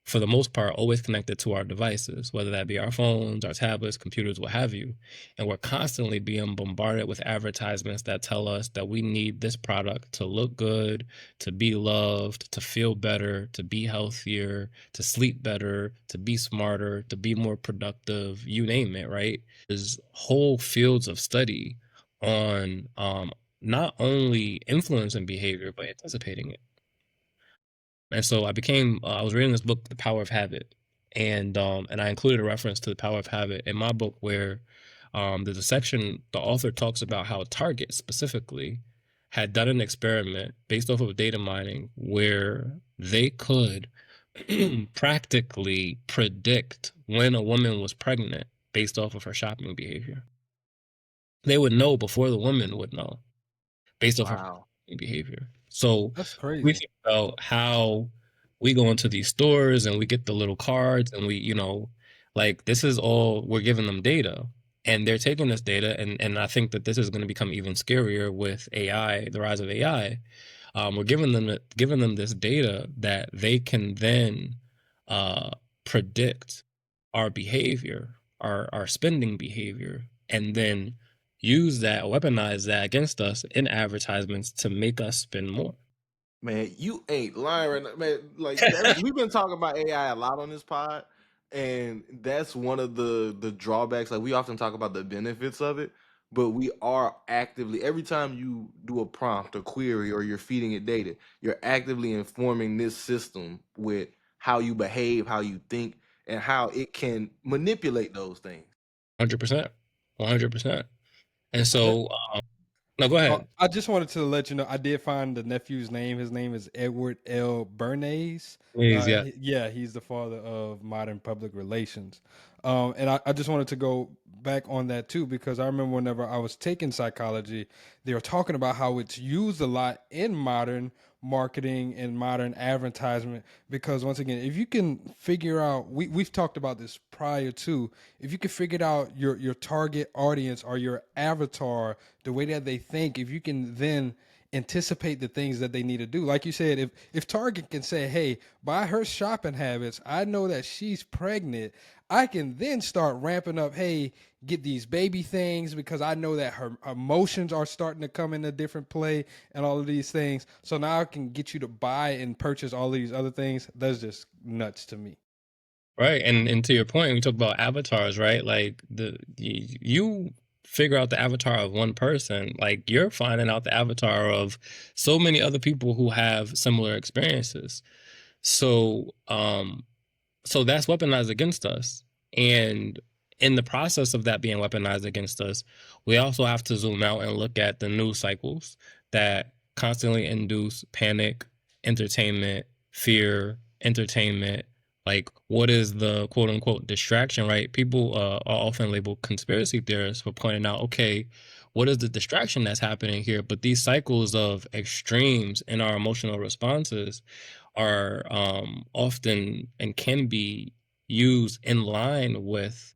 for the most part, always connected to our devices, whether that be our phones, our tablets, computers, what have you. And we're constantly being bombarded with advertisements that tell us that we need this product to look good, to be loved, to feel better, to be healthier, to sleep better, to be smarter, to be more productive, you name it, right? There's whole fields of study on not only influencing behavior, but anticipating it. And so I was reading this book, The Power of Habit, and I included a reference to The Power of Habit in my book where there's a section, the author talks about how Target specifically had done an experiment based off of data mining where they could practically predict when a woman was pregnant based off of her shopping behavior. They would know before the woman would know based off of her shopping behavior. So That's we crazy. think about how we go into these stores and we get the little cards and we, you know, like this is all, we're giving them data and they're taking this data. And I think that this is going to become even scarier with AI, the rise of AI. We're giving them this data that they can then predict our behavior, our spending behavior, and then use that, weaponize that against us in advertisements to make us spend more. Man, you ain't lying right now, man. Like we've been talking about AI a lot on this pod, and that's one of the drawbacks. Like we often talk about the benefits of it, but we are actively every time you do a prompt, a query, or you're feeding it data, you're actively informing this system with how you behave, how you think, and how it can manipulate those things. 100%. 100%. And so, no, go ahead. I just wanted to let you know I did find the nephew's name. His name is Edward L. Bernays. Please, yeah. Yeah, he's the father of modern public relations. And I just wanted to go back on that too, because I remember whenever I was taking psychology, they were talking about how it's used a lot in modern marketing and modern advertisement. Because once again, if you can figure out, we've talked about this prior to, if you can figure out your target audience or your avatar, the way that they think, if you can then anticipate the things that they need to do. Like you said, if Target can say, hey, by her shopping habits, I know that she's pregnant, I can then start ramping up, hey, get these baby things because I know that her emotions are starting to come in a different play and all of these things. So now I can get you to buy and purchase all these other things. That's just nuts to me. Right. And to your point, we talk about avatars, right? Like you figure out the avatar of one person, like you're finding out the avatar of so many other people who have similar experiences. So, so that's weaponized against us. And in the process of that being weaponized against us, we also have to zoom out and look at the news cycles that constantly induce panic, entertainment, fear, entertainment. Like, what is the quote unquote distraction, right? People are often labeled conspiracy theorists for pointing out, okay, what is the distraction that's happening here? But these cycles of extremes in our emotional responses are often and can be used in line with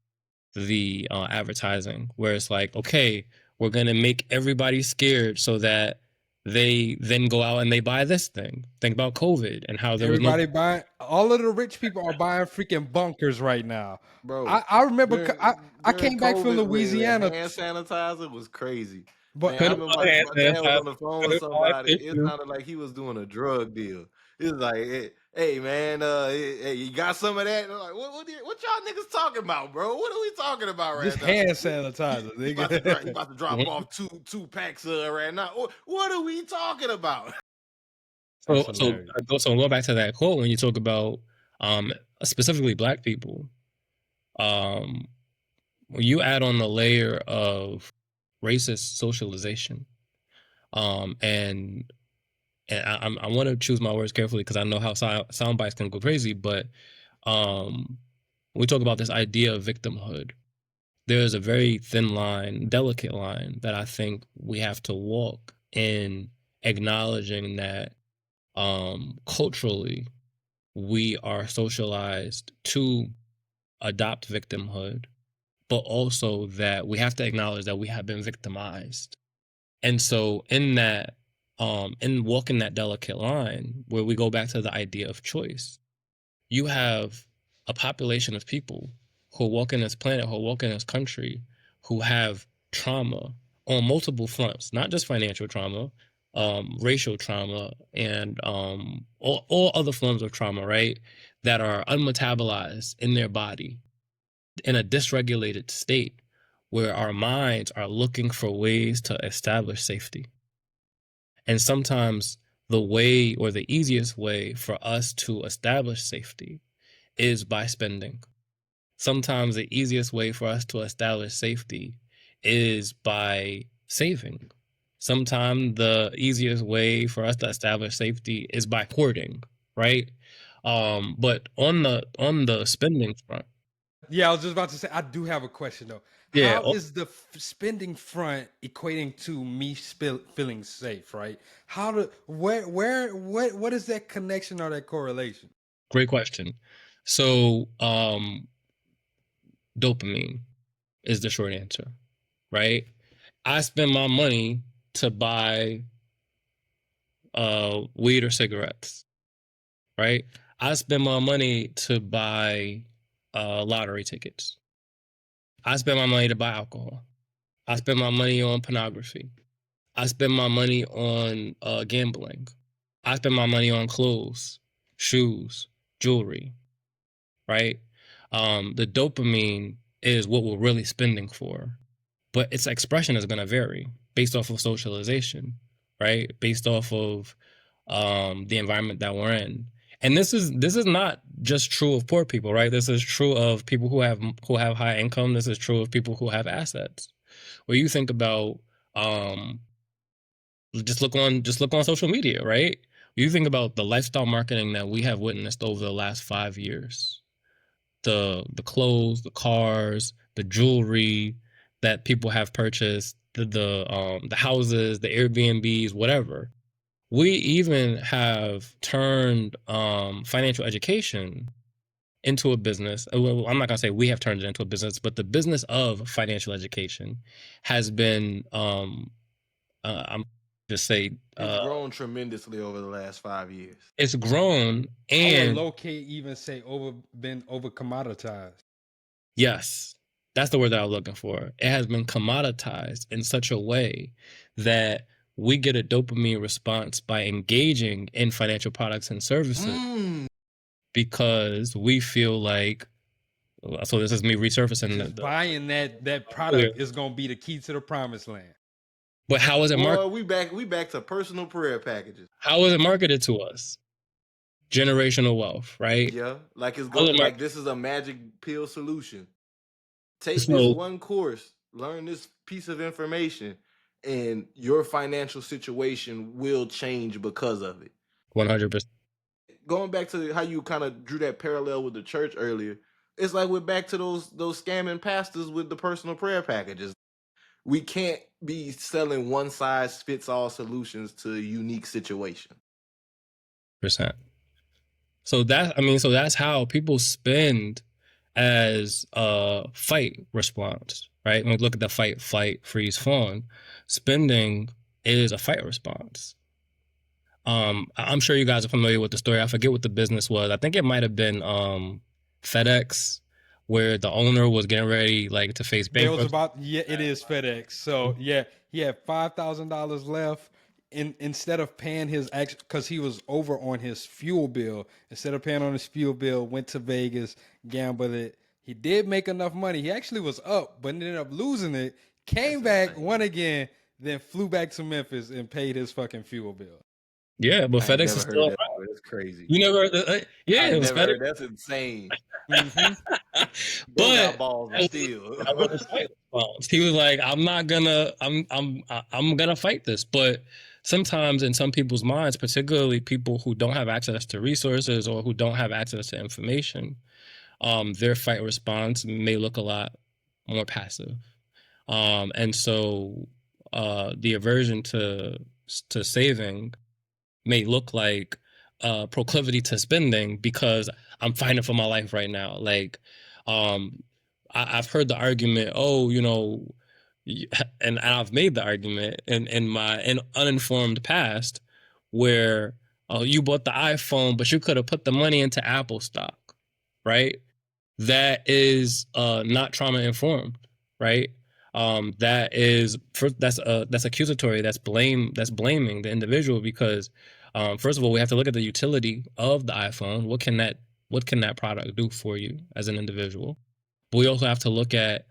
the advertising, where it's like, okay, we're going to make everybody scared so that they then go out and they buy this thing. Think about COVID and how there was no. Everybody buying. All of the rich people are buying freaking bunkers right now. Bro, I remember I during came back from COVID when Louisiana, hand sanitizer was crazy. but Man, I Could have remember bought hand my dad was sanitizer, on the phone could with have bought somebody. It tissue. sounded like he was doing a drug deal. It was like, hey man, hey, you got some of that? They're like, what y'all niggas talking about, bro? What are we talking about just right now? hand sanitizer, He nigga. about to drop off two packs right now. What are we talking about? That's So hilarious. go back to that quote when you talk about specifically Black people. When you add on the layer of racist socialization, and I want to choose my words carefully because I know how sound bites can go crazy, but when we talk about this idea of victimhood, there's a very thin line, delicate line that I think we have to walk in acknowledging that culturally we are socialized to adopt victimhood, but also that we have to acknowledge that we have been victimized. And so in that, in walking that delicate line, where we go back to the idea of choice, you have a population of people who walk in this planet, who walk in this country, who have trauma on multiple fronts, not just financial trauma, racial trauma, and all other forms of trauma, right? That are unmetabolized in their body in a dysregulated state where our minds are looking for ways to establish safety. And sometimes the way or the easiest way for us to establish safety is by spending. Sometimes the easiest way for us to establish safety is by saving. Sometimes the easiest way for us to establish safety is by hoarding, right? But on the spending front, Yeah, I was just about to say I do have a question though. yeah, How is the spending front equating to me feeling safe? Right? How do what is that connection or that correlation? great question. So, dopamine is the short answer, right? I spend my money to buy weed or cigarettes, right? I spend my money to buy lottery tickets. I spend my money to buy alcohol. I spend my money on pornography. I spend my money on gambling. I spend my money on clothes, shoes, jewelry, right? The dopamine is what we're really spending for, but its expression is going to vary based off of socialization, right? Based off of the environment that we're in. And this is not just true of poor people, right? This is true of people who have high income. This is true of people who have assets. Where you think about just look on social media, right? You think about the lifestyle marketing that we have witnessed over the last 5 years. The clothes, the cars, the jewelry that people have purchased, the houses, the Airbnbs, whatever. We even have turned financial education into a business. Well, I'm not gonna say we have turned it into a business, but the business of financial education has been I'm just say It's grown tremendously over the last 5 years. it's grown, I would and low key even say been over commoditized. yes, that's the word that I was looking for. It has been commoditized in such a way that we get a dopamine response by engaging in financial products and services because we feel like, so this is me resurfacing Just buying that product is gonna be the key to the promised land. but how is it Boy, we back to personal prayer packages. how is it marketed to us? Generational wealth, right? Yeah, like Like this is a magic pill solution. Take this so one course, learn this piece of information, and your financial situation will change because of it. 100%. Going back to how you kind of drew that parallel with the church earlier, it's like we're back to those scamming pastors with the personal prayer packages. We can't be selling one size fits all solutions to a unique situation. Percent. So that's how people spend as a fight response, right? When we look at the fight, flight, freeze, fawn, spending is a fight response. I'm sure you guys are familiar with the story. I forget what the business was. I think it might have been FedEx, where the owner was getting ready like to face There was bankruptcy. it is FedEx. So yeah, he had $5,000 left. Instead of paying his because he was over on his fuel bill. Instead of paying on his fuel bill, went to Vegas, gambled it. He did make enough money. He actually was up, but ended up losing it. Came back, won again, then flew back to Memphis and paid his fucking fuel bill. Yeah, but I ain't FedEx never is heard still that. Bro. That's crazy. You never? Yeah, I it was never FedEx. heard. That's insane. But got balls and steal. that was a fight response. He was like, I'm gonna fight this. But sometimes in some people's minds, particularly people who don't have access to resources or who don't have access to information, their fight response may look a lot more passive. And so the aversion to saving may look like proclivity to spending because I'm fighting for my life right now. Like, I've heard the argument, oh, and I've made the argument in my uninformed past where you bought the iPhone, but you could have put the money into Apple stock, right? That is not trauma informed, right? That's accusatory. That's blaming the individual because first of all, we have to look at the utility of the iPhone. What can that product do for you as an individual? But we also have to look at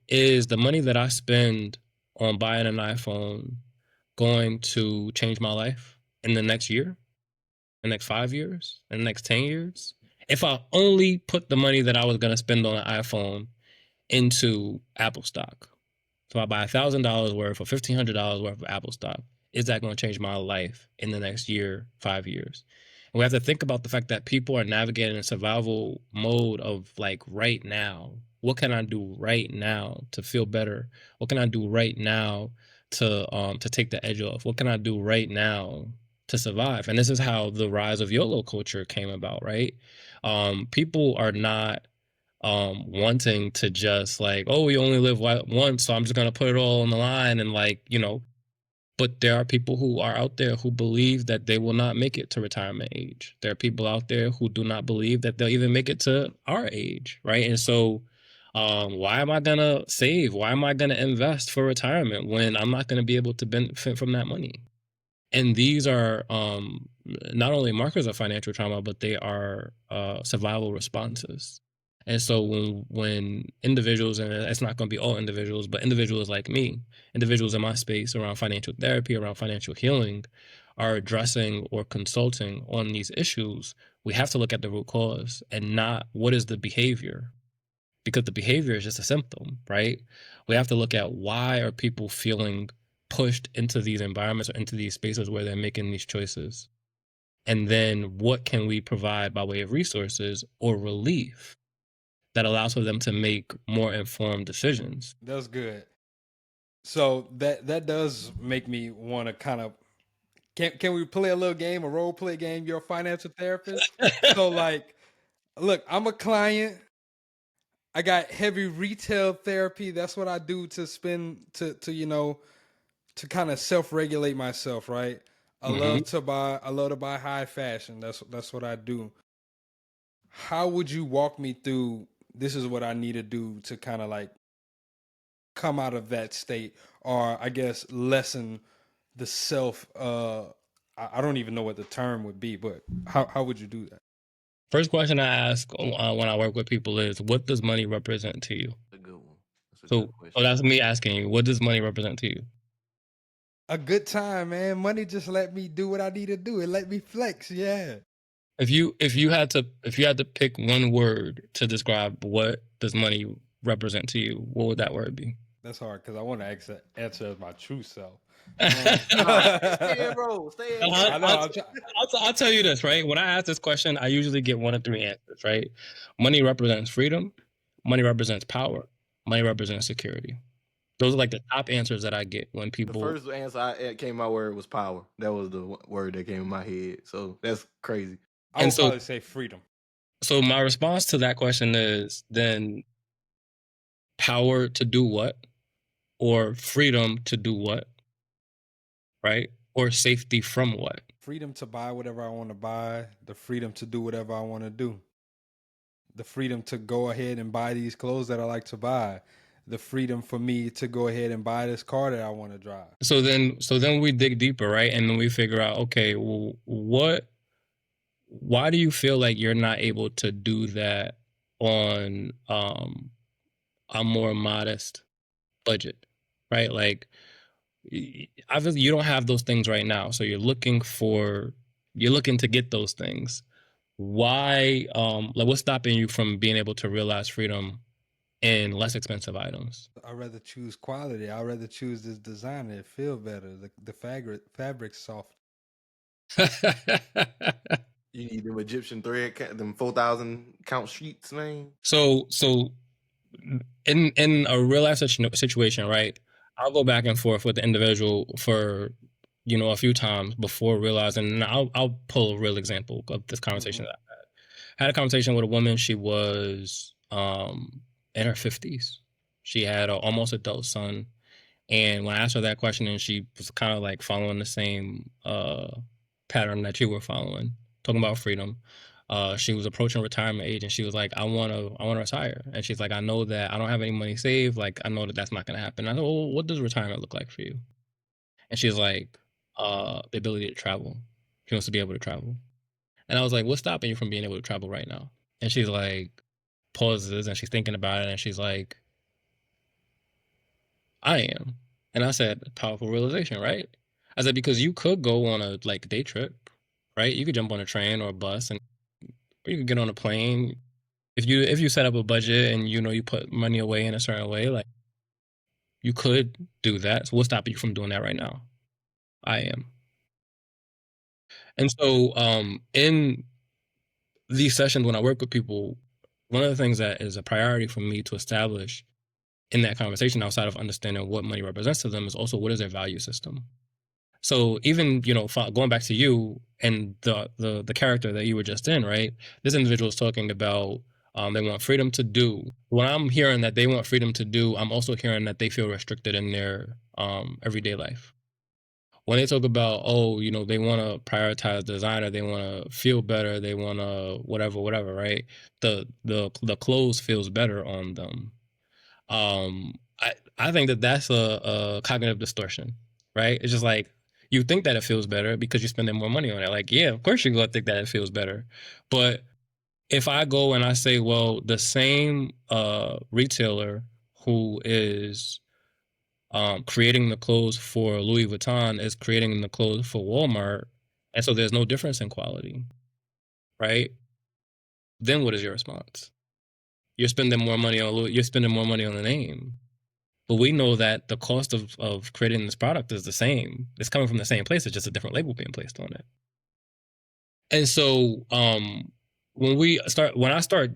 is the money that I spend on buying an iPhone going to change my life in the next year, the next 5 years, in the next 10 years? If I only put the money that I was going to spend on an iPhone into Apple stock, so I buy $1,000 worth or $1,500 worth of Apple stock, is that going to change my life in the next year, 5 years? And we have to think about the fact that people are navigating a survival mode of like right now. What can I do right now to feel better? What can I do right now to take the edge off? What can I do right now to survive? And this is how the rise of YOLO culture came about, right? People are not wanting to just like, oh, we only live once, so I'm just gonna put it all on the line and like, but there are people who are out there who believe that they will not make it to retirement age. There are people out there who do not believe that they'll even make it to our age, right? And so why am I gonna save? Why am I gonna invest for retirement when I'm not gonna be able to benefit from that money? And these are not only markers of financial trauma, but they are survival responses. And so when individuals, and it's not going to be all individuals, but individuals like me, individuals in my space around financial therapy, around financial healing, are addressing or consulting on these issues, we have to look at the root cause and not what is the behavior, because the behavior is just a symptom, right? We have to look at why are people feeling pushed into these environments or into these spaces where they're making these choices. And then what can we provide by way of resources or relief that allows for them to make more informed decisions? That's good. So that does make me want to kind of can we play a little game, a role play game? You're a financial therapist. So like, look, I'm a client. I got heavy retail therapy. That's what I do to spend to to kind of self-regulate myself, right? I love to buy high fashion. That's what I do. How would you walk me through this is what I need to do to kind of like come out of that state, or I guess lessen the self I don't even know what the term would be, but how would you do that? First question I ask when I work with people is, what does money represent to you? That's a good one. That's a So, good question. that's me asking you, what does money represent to you? A good time, man. Money just let me do what I need to do. It let me flex. Yeah. If you had to pick one word to describe what does money represent to you, what would that word be? That's hard because I want to answer as my true self. Stay in, bro. Stay in. I know. I'll tell you this, right? When I ask this question, I usually get one of three answers, right? Money represents freedom, money represents power, money represents security. Those are like the top answers that I get when people. The first answer came my word was power. That was the word that came in my head. So that's crazy. I would probably say freedom. So my response to that question is then power to do what, or freedom to do what? right? Or safety from what? Freedom to buy whatever I want to buy, the freedom to do whatever I want to do, the freedom to go ahead and buy these clothes that I like to buy, the freedom for me to go ahead and buy this car that I want to drive. So then we dig deeper, right? And then we figure out, okay, well, why do you feel like you're not able to do that on a more modest budget, right? Like, obviously you don't have those things right now, so you're looking to get those things. Why, like, what's stopping you from being able to realize freedom in less expensive items? I'd rather choose quality. I'd rather choose this designer. It feel better. The fabric's soft. You need them Egyptian thread, them 4,000 count sheets, man. So in a real life situation, right? I'll go back and forth with the individual for a few times before realizing. And I'll pull a real example of this conversation that I had. I had a conversation with a woman. She was in her 50s. She had an almost adult son. And when I asked her that question, and she was kind of like following the same pattern that you were following, talking about freedom. She was approaching retirement age, and she was like, I want to retire. And she's like, I know that I don't have any money saved. Like, I know that that's not going to happen. I said, well, what does retirement look like for you? And she's like, the ability to travel. She wants to be able to travel. And I was like, what's stopping you from being able to travel right now? And she's like, pauses, and she's thinking about it, and she's like, I am. And I said, powerful realization, right? I said, because you could go on a day trip, right? You could jump on a train or a bus, or you could get on a plane. If you set up a budget and you put money away in a certain way, like, you could do that. So what's stopping you from doing that right now? I am. And so in these sessions when I work with people, one of the things that is a priority for me to establish in that conversation, outside of understanding what money represents to them, is also what is their value system. So even going back to you and the character that you were just in, right? This individual is talking about they want freedom to do. When I'm hearing that they want freedom to do, I'm also hearing that they feel restricted in their everyday life. When they talk about, they want to prioritize designer, they want to feel better, they want to whatever, right? The clothes feels better on them. I think that that's a cognitive distortion, right? It's just like, you think that it feels better because you're spending more money on it. Like, yeah, of course you're gonna think that it feels better. But if I go and I say, well, the same retailer who is creating the clothes for Louis Vuitton is creating the clothes for Walmart, and so there's no difference in quality, right? Then what is your response? You're spending more money on the name. But we know that the cost of creating this product is the same. It's coming from the same place. It's just a different label being placed on it. And so when I start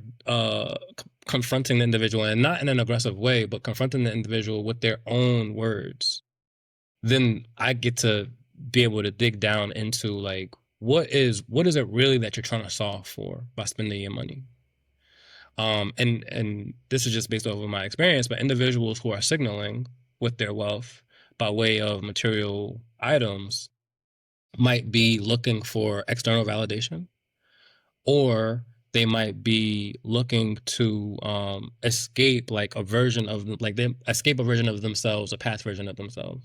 confronting the individual, and not in an aggressive way, but confronting the individual with their own words, then I get to be able to dig down into, like, what is it really that you're trying to solve for by spending your money? And this is just based off of my experience, but individuals who are signaling with their wealth by way of material items might be looking for external validation, or they might be looking to escape a version of themselves, a past version of themselves.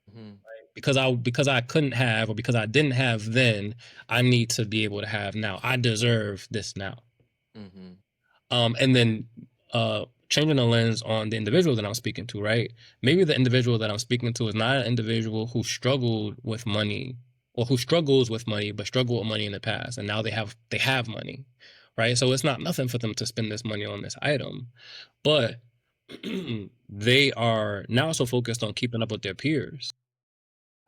Mm-hmm. Because I couldn't have, or because I didn't have then, I need to be able to have now. I deserve this now. Mm-hmm. And then changing the lens on the individual that I'm speaking to, right? Maybe the individual that I'm speaking to is not an individual who struggled with money, or who struggles with money, but struggled with money in the past, and now they have money, right? So it's not nothing for them to spend this money on this item, but they are now so focused on keeping up with their peers.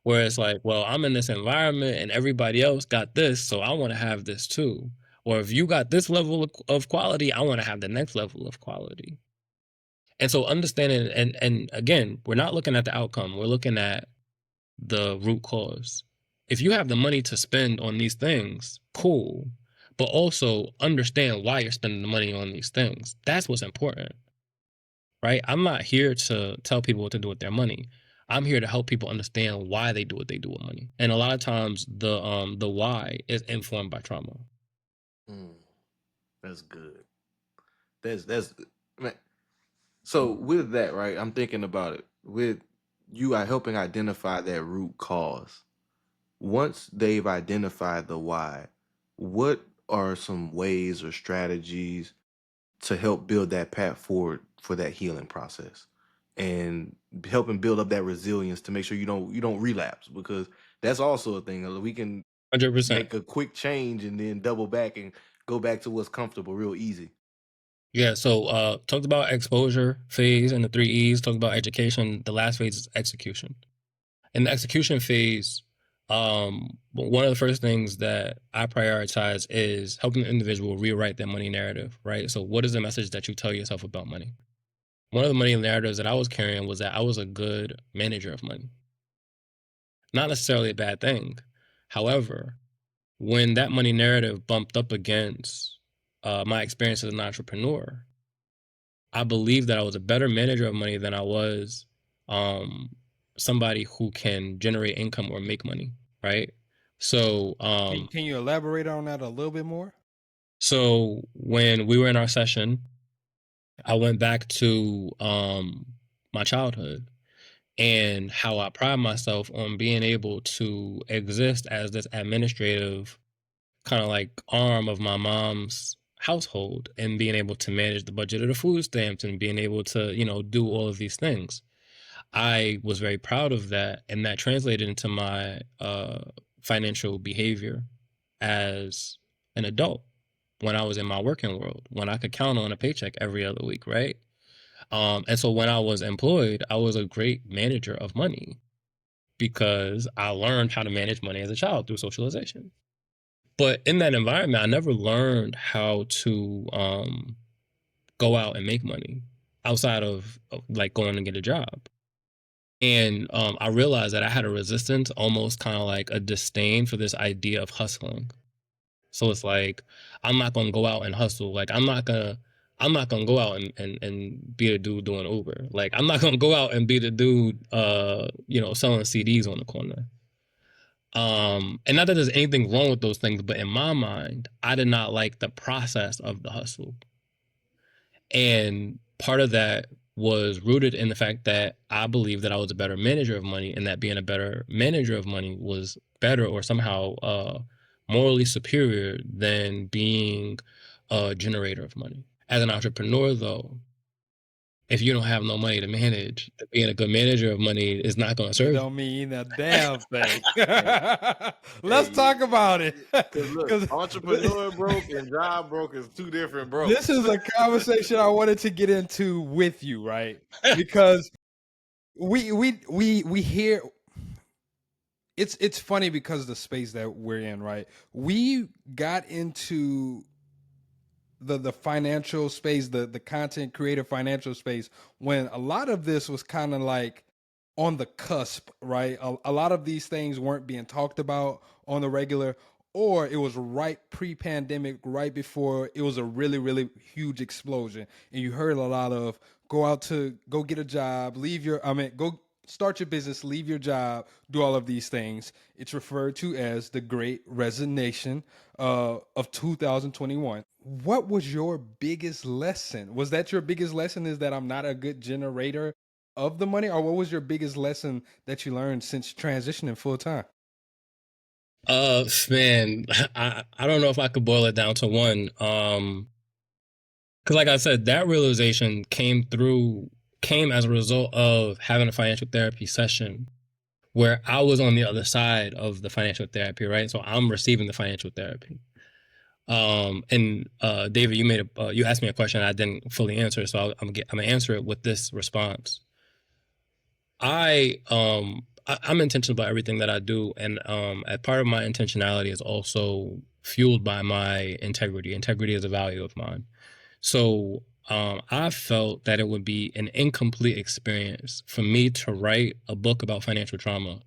Where it's like, well, I'm in this environment and everybody else got this, so I want to have this too. Or if you got this level of quality, I want to have the next level of quality. And so understanding, and again, we're not looking at the outcome. We're looking at the root cause. If you have the money to spend on these things, cool. But also understand why you're spending the money on these things. That's what's important, right? I'm not here to tell people what to do with their money. I'm here to help people understand why they do what they do with money. And a lot of times the why is informed by trauma. That's good. That's man. So with that, right? I'm thinking about it. With you are helping identify that root cause. Once they've identified the why, what are some ways or strategies to help build that path forward for that healing process and helping build up that resilience to make sure you don't relapse, because that's also a thing. We can 100%. make a quick change and then double back and go back to what's comfortable real easy. Yeah, so talked about exposure phase and the 3 E's, talked about education. The last phase is execution. In the execution phase, one of the first things that I prioritize is helping the individual rewrite their money narrative, right? So what is the message that you tell yourself about money? One of the money narratives that I was carrying was that I was a good manager of money. Not necessarily a bad thing. However, when that money narrative bumped up against my experience as an entrepreneur, I believe that I was a better manager of money than I was somebody who can generate income or make money, right? So Can you elaborate on that a little bit more? so when we were in our session, I went back to my childhood and how I pride myself on being able to exist as this administrative kind of like arm of my mom's household and being able to manage the budget of the food stamps and being able to, do all of these things. I was very proud of that, and that translated into my financial behavior as an adult when I was in my working world, when I could count on a paycheck every other week, right? And so when I was employed, I was a great manager of money because I learned how to manage money as a child through socialization. But in that environment, I never learned how to go out and make money outside of like going to get a job. And I realized that I had a resistance, almost kind of like a disdain for this idea of hustling. So it's like I'm not gonna go out and hustle. Like I'm not gonna go out and be a dude doing Uber. Like I'm not gonna go out and be the dude selling CDs on the corner. And not that there's anything wrong with those things, but in my mind, I did not like the process of the hustle. And part of that was rooted in the fact that I believed that I was a better manager of money and that being a better manager of money was better or somehow morally superior than being a generator of money. As an entrepreneur, though, if you don't have no money to manage, being a good manager of money is not going to It serve you. don't mean a damn thing. Let's Hey, talk about it. Because look, entrepreneur broke and job broke is two different broke. This is a conversation I wanted to get into with you, right? Because we hear it's funny because of the space that we're in, right? We got into the financial space, the content creator financial space, when a lot of this was kind of like on the cusp, right? A lot of these things weren't being talked about on the regular, or it was right pre-pandemic, right before it was a really, really huge explosion. And you heard a lot of go get a job, go start your business, leave your job, do all of these things. It's referred to as the Great Resignation of 2021. What was your biggest lesson? Was that your biggest lesson, is that I'm not a good generator of the money? Or what was your biggest lesson that you learned since transitioning full time? Man, I don't know if I could boil it down to one. Because like I said, that realization came as a result of having a financial therapy session where I was on the other side of the financial therapy, right? So I'm receiving the financial therapy. And David, you asked me a question I didn't fully answer, so I'm gonna answer it with this response. I'm intentional about everything that I do, and a part of my intentionality is also fueled by my integrity. Integrity is a value of mine. So I felt that it would be an incomplete experience for me to write a book about financial trauma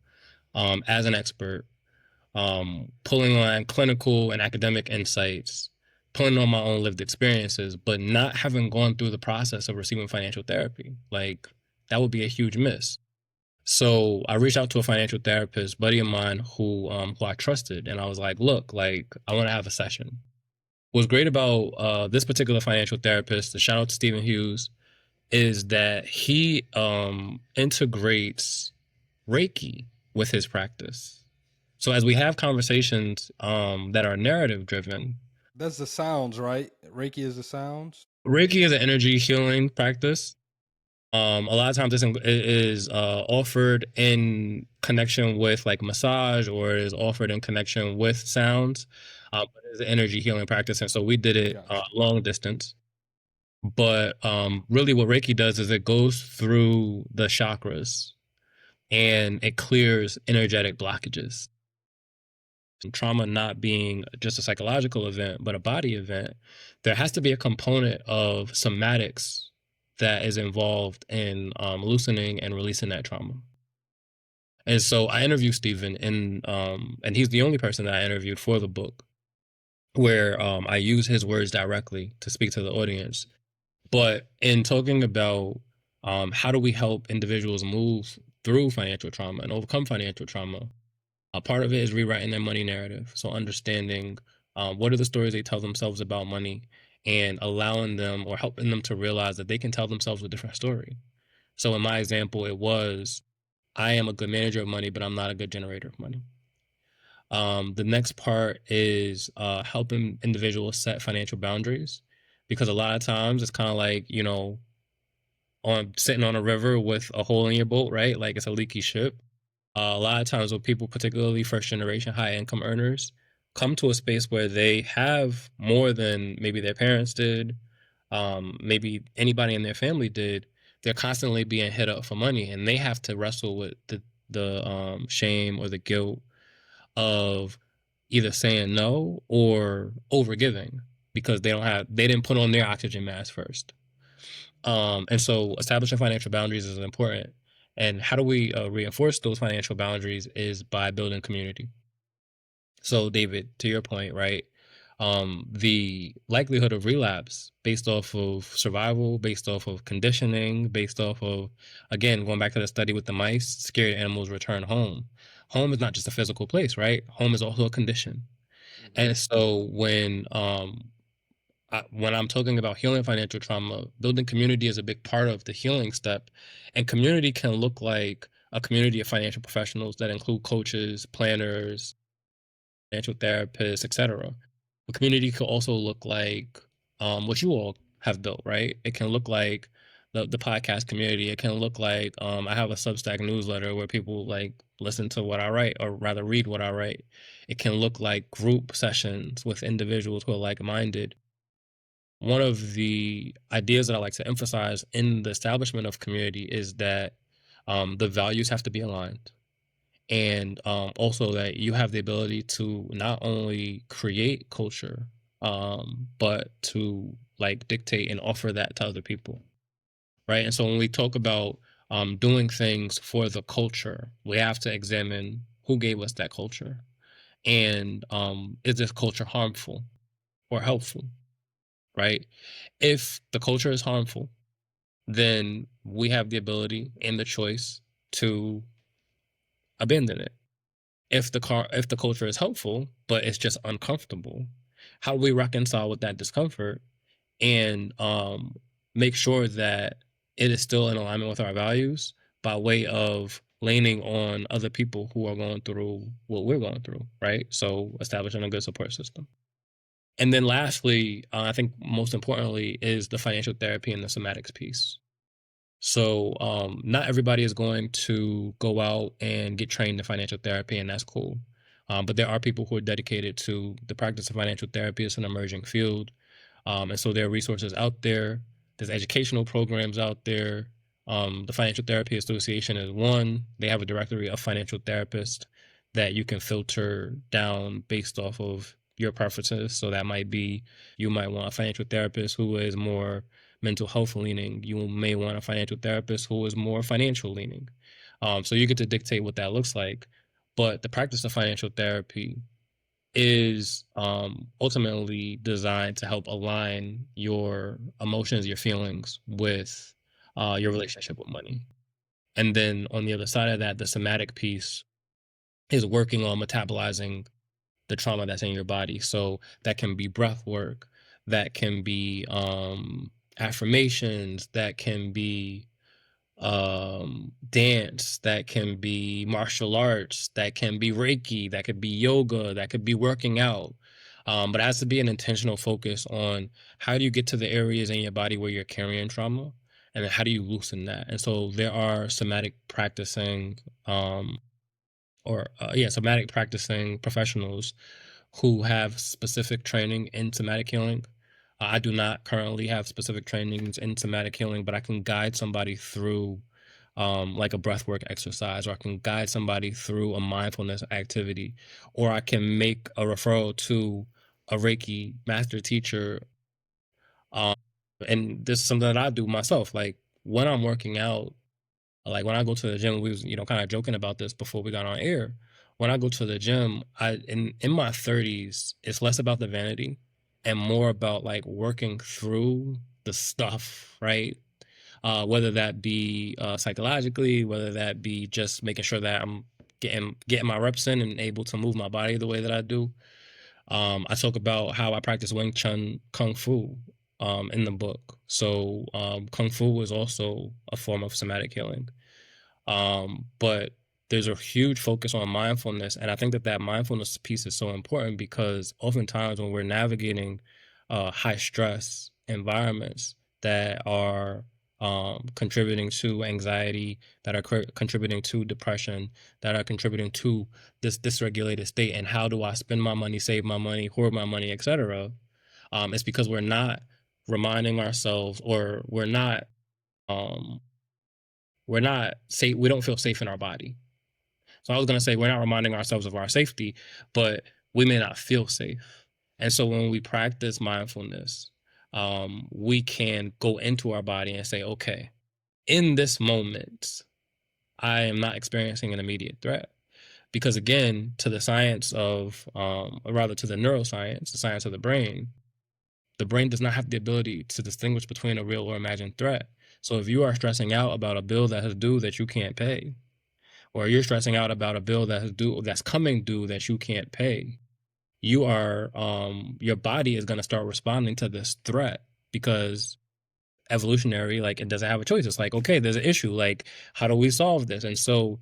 as an expert, pulling on clinical and academic insights, pulling on my own lived experiences, but not having gone through the process of receiving financial therapy. Like, that would be a huge miss. So I reached out to a financial therapist, buddy of mine, who I trusted, and I was like, "Look, like I want to have a session." What's great about this particular financial therapist, shout out to Stephen Hughes, is that he integrates Reiki with his practice. So as we have conversations that are narrative driven, That's the sounds, right? Reiki is the sounds. Reiki is an energy healing practice. A lot of times this is offered in connection with like massage, or is offered in connection with sounds. But it's an energy healing practice, and so we did it long distance. But really, what Reiki does is it goes through the chakras and it clears energetic blockages. And trauma not being just a psychological event, but a body event, there has to be a component of somatics that is involved in loosening and releasing that trauma. And so I interviewed Stephen, and he's the only person that I interviewed for the book, where I use his words directly to speak to the audience. But in talking about how do we help individuals move through financial trauma and overcome financial trauma, a part of it is rewriting their money narrative. So understanding what are the stories they tell themselves about money, and allowing them or helping them to realize that they can tell themselves a different story. So in my example, it was, I am a good manager of money, but I'm not a good generator of money. The next part is helping individuals set financial boundaries, because a lot of times it's kind of like, on sitting on a river with a hole in your boat, right? Like it's a leaky ship. A lot of times when people, particularly first generation high income earners, come to a space where they have more than maybe their parents did, maybe anybody in their family did, they're constantly being hit up for money, and they have to wrestle with the shame or the guilt of either saying no or overgiving, because they didn't put on their oxygen mask first. And so establishing financial boundaries is important. And how do we reinforce those financial boundaries is by building community. So, David, to your point, right? The likelihood of relapse based off of survival, based off of conditioning, based off of, again, going back to the study with the mice, scared animals return home. Home is not just a physical place, right? Home is also a condition. And so when I'm talking about healing financial trauma, building community is a big part of the healing step. And community can look like a community of financial professionals that include coaches, planners, financial therapists, etc. A community could also look like what you all have built, right? It can look like the podcast community. It can look like I have a Substack newsletter where people like listen to what I write, or rather read what I write. It can look like group sessions with individuals who are like-minded. One of the ideas that I like to emphasize in the establishment of community is that the values have to be aligned, and also that you have the ability to not only create culture, but to like dictate and offer that to other people, right? And so when we talk about doing things for the culture, we have to examine who gave us that culture, and is this culture harmful or helpful, right? If the culture is harmful, then we have the ability and the choice to abandon it. If the culture is helpful, but it's just uncomfortable, how do we reconcile with that discomfort and make sure that it is still in alignment with our values by way of leaning on other people who are going through what we're going through, right? So establishing a good support system. And then lastly, I think most importantly, is the financial therapy and the somatics piece. So not everybody is going to go out and get trained in financial therapy, and that's cool. But there are people who are dedicated to the practice of financial therapy. It's an emerging field. And so there are resources out there. There's educational programs out there. The Financial Therapy Association is one. They have a directory of financial therapists that you can filter down based off of your preferences. So that might be, you might want a financial therapist who is more mental health leaning. You may want a financial therapist who is more financial leaning. So you get to dictate what that looks like. But the practice of financial therapy is ultimately designed to help align your emotions, your feelings with your relationship with money. And then on the other side of that, the somatic piece is working on metabolizing the trauma that's in your body. So that can be breath work, that can be affirmations, that can be dance, that can be martial arts, that can be Reiki, that could be yoga, that could be working out. But it has to be an intentional focus on how do you get to the areas in your body where you're carrying trauma, and then how do you loosen that. And so there are somatic practicing somatic practicing professionals who have specific training in somatic healing. I do not currently have specific trainings in somatic healing, but I can guide somebody through like a breathwork exercise, or I can guide somebody through a mindfulness activity, or I can make a referral to a Reiki master teacher. Um, and this is something that I do myself. Like when I'm working out, like when I go to the gym, we was, kind of joking about this before we got on air. When I go to the gym, in my 30s, it's less about the vanity and more about like working through the stuff, right? Whether that be psychologically, whether that be just making sure that I'm getting my reps in and able to move my body the way that I do. I talk about how I practice Wing Chun Kung Fu in the book. So Kung Fu is also a form of somatic healing. But there's a huge focus on mindfulness, and I think that mindfulness piece is so important because oftentimes when we're navigating high stress environments that are contributing to anxiety, that are contributing to depression, that are contributing to this dysregulated state, and how do I spend my money, save my money, hoard my money, etc. It's because we're not reminding ourselves, or um, we're not safe. We don't feel safe in our body. So I was going to say, we're not reminding ourselves of our safety, but we may not feel safe. And so when we practice mindfulness, we can go into our body and say, okay, in this moment, I am not experiencing an immediate threat. Because again, to the science of, or rather to the neuroscience, the science of the brain does not have the ability to distinguish between a real or imagined threat. So if you are stressing out about a bill that is due that you can't pay, or you're stressing out about a bill that's coming due that you can't pay, you are your body is going to start responding to this threat because evolutionary, like, it doesn't have a choice. It's like, okay, there's an issue, like, how do we solve this? And so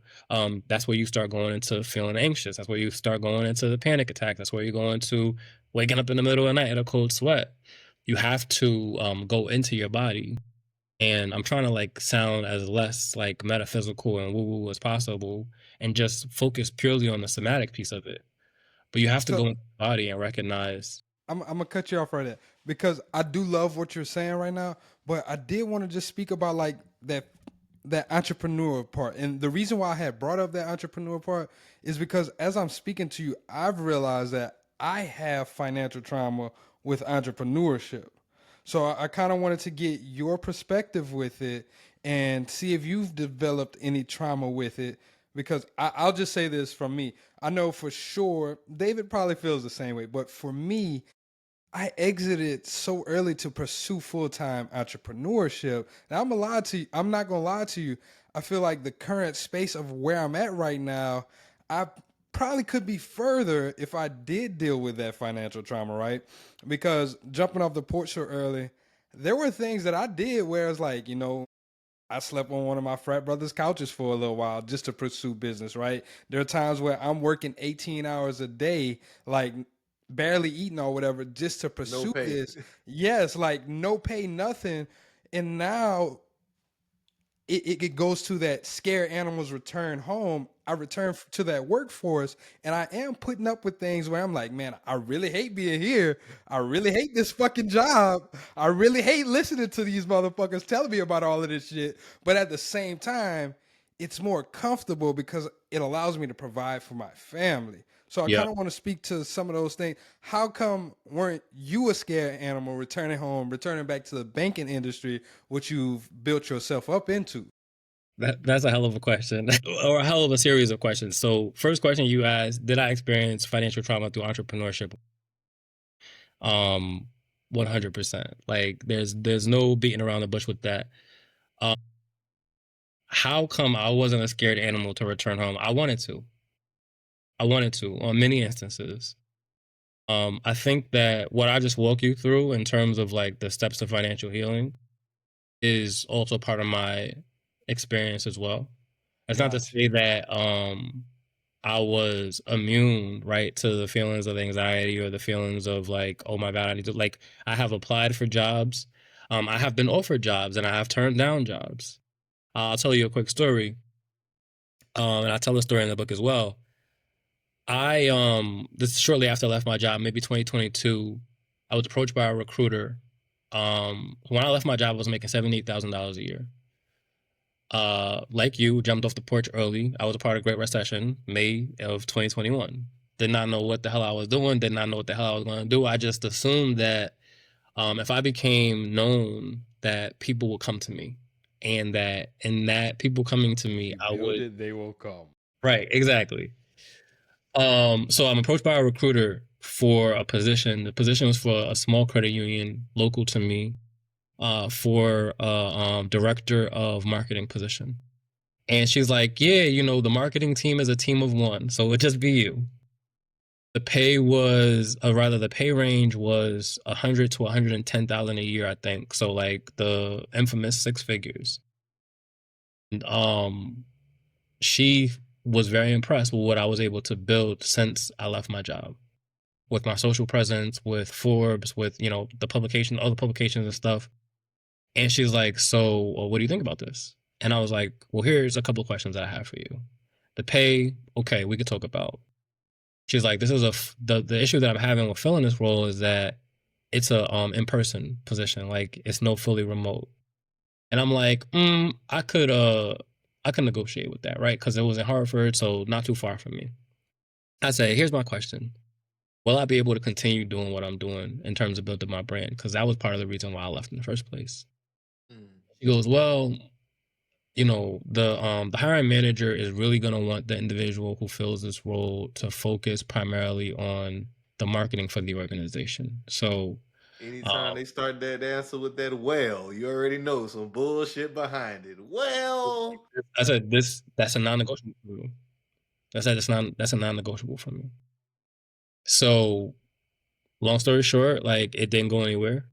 that's where you start going into feeling anxious. That's where you start going into the panic attack. That's where you're going to waking up in the middle of the night in a cold sweat. You have to go into your body, and I'm trying to like sound as less like metaphysical and woo woo as possible, and just focus purely on the somatic piece of it. But you have to So go into the body and recognize. I'm gonna cut you off right there because I do love what you're saying right now, but I did want to just speak about like that entrepreneur part. And the reason why I had brought up that entrepreneur part is because as I'm speaking to you, I've realized that I have financial trauma with entrepreneurship. So I kind of wanted to get your perspective with it and see if you've developed any trauma with it. Because I'll just say this from me. I know for sure David probably feels the same way, but for me, I exited so early to pursue full-time entrepreneurship. Now I'm not gonna lie to you. I feel like the current space of where I'm at right now, I probably could be further if I did deal with that financial trauma, right? Because jumping off the porch so early, there were things that I did where it's like, I slept on one of my frat brothers' couches for a little while just to pursue business, right? There are times where I'm working 18 hours a day, like barely eating or whatever, just to pursue pay. this. Yes, like no pay, nothing. And now it goes to that scare animals return home. I return to that workforce, and I am putting up with things where I'm like, man, I really hate being here. I really hate this fucking job. I really hate listening to these motherfuckers telling me about all of this shit. But at the same time, it's more comfortable because it allows me to provide for my family. So I Yeah, kind of want to speak to some of those things. How come weren't you a scared animal returning home, returning back to the banking industry, which you've built yourself up into? that's a hell of a question, or a hell of a series of questions. So first question you asked, did I experience financial trauma through entrepreneurship? Um, 100%. Like there's no beating around the bush with that. Um, how come I wasn't a scared animal to return home? I wanted to on many instances. I think that what I just walk you through in terms of like the steps to financial healing is also part of my experience as well. It's not to say that I was immune, right, to the feelings of anxiety or the feelings of like, oh my God, I need to like I have applied for jobs. I have been offered jobs and I have turned down jobs. I'll tell you a quick story. And I tell the story in the book as well. This is shortly after I left my job, maybe 2022, I was approached by a recruiter. When I left my job, I was making $78,000 a year. Like you, jumped off the porch early. I was a part of Great Recession, May of 2021. Did not know what the hell I was doing. Did not know what the hell I was going to do. I just assumed that if I became known, that people would come to me, and that people coming to me, I would. It, they will come. Right, exactly. So I'm approached by a recruiter for a position. The position was for a small credit union local to me, for a director of marketing position. And she's like, yeah, the marketing team is a team of one, so it'll just be you. The pay was, or rather, the pay range was 100 to 110,000 a year, I think. So like the infamous six figures. And, she was very impressed with what I was able to build since I left my job, with my social presence, with Forbes, with the publication, all the publications and stuff. And she's like, so what do you think about this? And I was like, well, here's a couple of questions that I have for you. The pay, okay, we could talk about. She's like, this is the issue that I'm having with filling this role is that it's a in-person position, like it's no fully remote. And I'm like, I could negotiate with that, right? Because it was in Hartford, so not too far from me. I say, here's my question. Will I be able to continue doing what I'm doing in terms of building my brand? Because that was part of the reason why I left in the first place. She goes, well, the hiring manager is really going to want the individual who fills this role to focus primarily on the marketing for the organization. So anytime they start that answer with that, well, you already know some bullshit behind it. Well, I said that's a non-negotiable for me. I said that's a non-negotiable for me. So long story short, like it didn't go anywhere.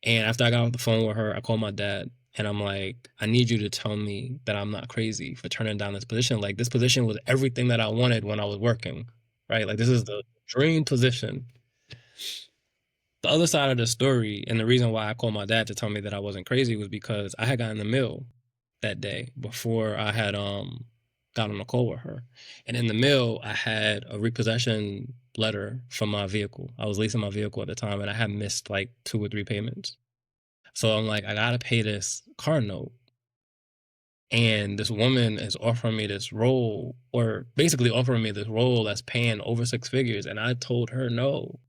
And after I got off the phone with her, I called my dad and I'm like, I need you to tell me that I'm not crazy for turning down this position. Like this position was everything that I wanted when I was working, right? Like this is the dream position. The other side of the story, and the reason why I called my dad to tell me that I wasn't crazy, was because I had gotten the mail that day before I had got on a call with her. And in the mail, I had a repossession letter from my vehicle. I was leasing my vehicle at the time and I had missed like 2 or 3 payments. So I'm like, I gotta pay this car note. And this woman is offering me this role, or basically offering me this role that's paying over 6 figures. And I told her no.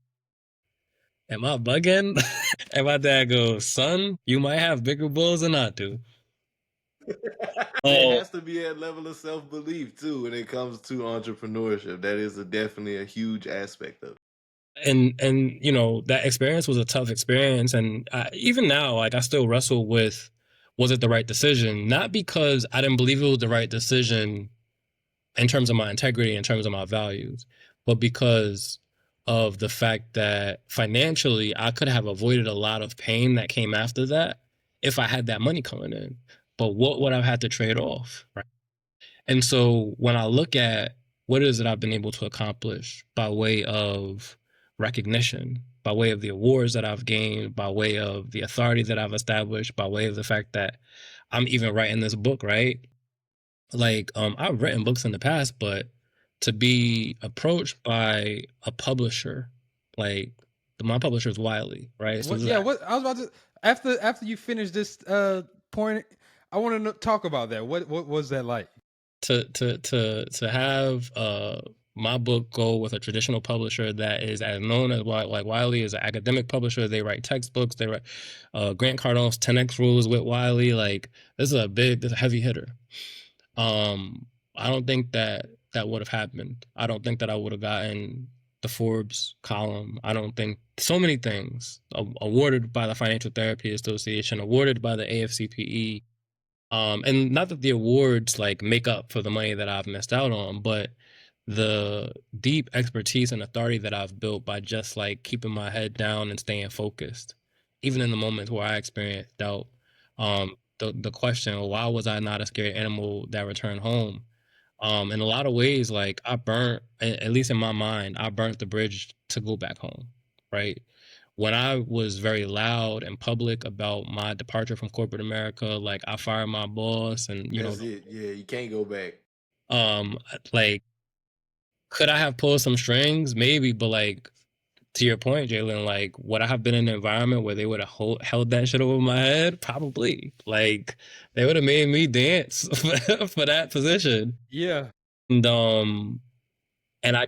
Am I bugging? And my dad goes, son, you might have bigger balls than I do. there has to be that level of self-belief too when it comes to entrepreneurship. That is definitely a huge aspect of it. And that experience was a tough experience, and even now, like I still wrestle with, was it the right decision? Not because I didn't believe it was the right decision in terms of my integrity, in terms of my values, but because of the fact that financially I could have avoided a lot of pain that came after that if I had that money coming in. But what would I have had to trade off, right? And so when I look at what is it I've been able to accomplish by way of recognition, by way of the awards that I've gained, by way of the authority that I've established, by way of the fact that I'm even writing this book, right? Like, I've written books in the past, but to be approached by a publisher, like my publisher is Wiley, right? So what I was about to after you finish this point, I want to talk about that. What was that like? To have my book go with a traditional publisher that is as known as like Wiley is an academic publisher. They write textbooks. They write Grant Cardone's 10X rules with Wiley. Like this is a heavy hitter. I don't think that would have happened. I don't think that I would have gotten the Forbes column. I don't think so many things awarded by the Financial Therapy Association, awarded by the AFCPE. And not that the awards like make up for the money that I've missed out on, but the deep expertise and authority that I've built by just like keeping my head down and staying focused, even in the moments where I experienced doubt. The question, why was I not a scared animal that returned home? In a lot of ways, like I burnt, at least in my mind, I burnt the bridge to go back home, right? When I was very loud and public about my departure from corporate America, like I fired my boss and, That's it. Yeah, you can't go back. like, could I have pulled some strings? Maybe, but like, to your point, Jalen, like, would I have been in an environment where they would have held that shit over my head? Probably. Like, they would have made me dance for that position. Yeah. And and I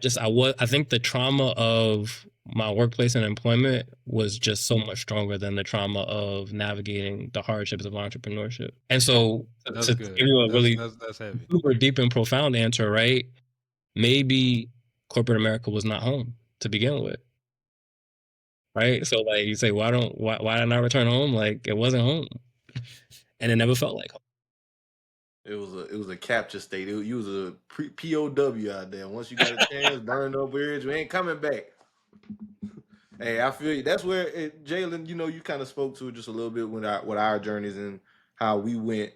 think the trauma of my workplace and employment was just so much stronger than the trauma of navigating the hardships of entrepreneurship. And so That's to good. give you a really That's heavy. super deep and profound answer, right? Maybe corporate America was not home to begin with. Right. So like you say, why did I not return home? Like it wasn't home. And it never felt like home. It was a capture state. You was a POW out there. Once you got a chance, burned up bridge, we ain't coming back. Hey, I feel you. That's where Jalen, you know, you kind of spoke to it just a little bit with our journeys and how we went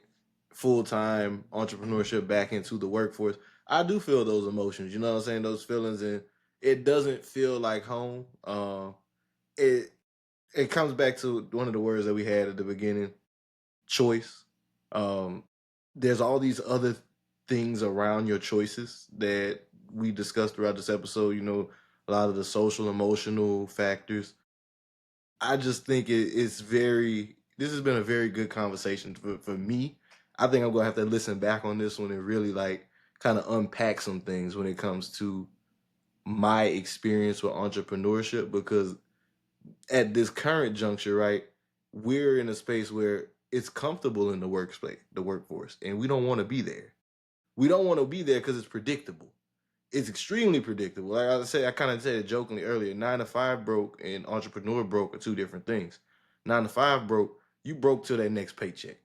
full time entrepreneurship back into the workforce. I do feel those emotions. You know what I'm saying? Those feelings, and it doesn't feel like home. It it comes back to one of the words that we had at the beginning, choice. Um, there's all these other things around your choices that we discussed throughout this episode. You know, a lot of the social, emotional factors. I just think it's very. This has been a very good conversation for me. I think I'm gonna have to listen back on this one and really like kind of unpack some things when it comes to my experience with entrepreneurship because at this current juncture, right, we're in a space where it's comfortable in the workforce, and we don't want to be there. We don't want to be there because it's predictable. It's extremely predictable. Like I said, I kind of said it jokingly earlier. 9 to 5 broke and entrepreneur broke are two different things. 9 to 5 broke, you broke till that next paycheck.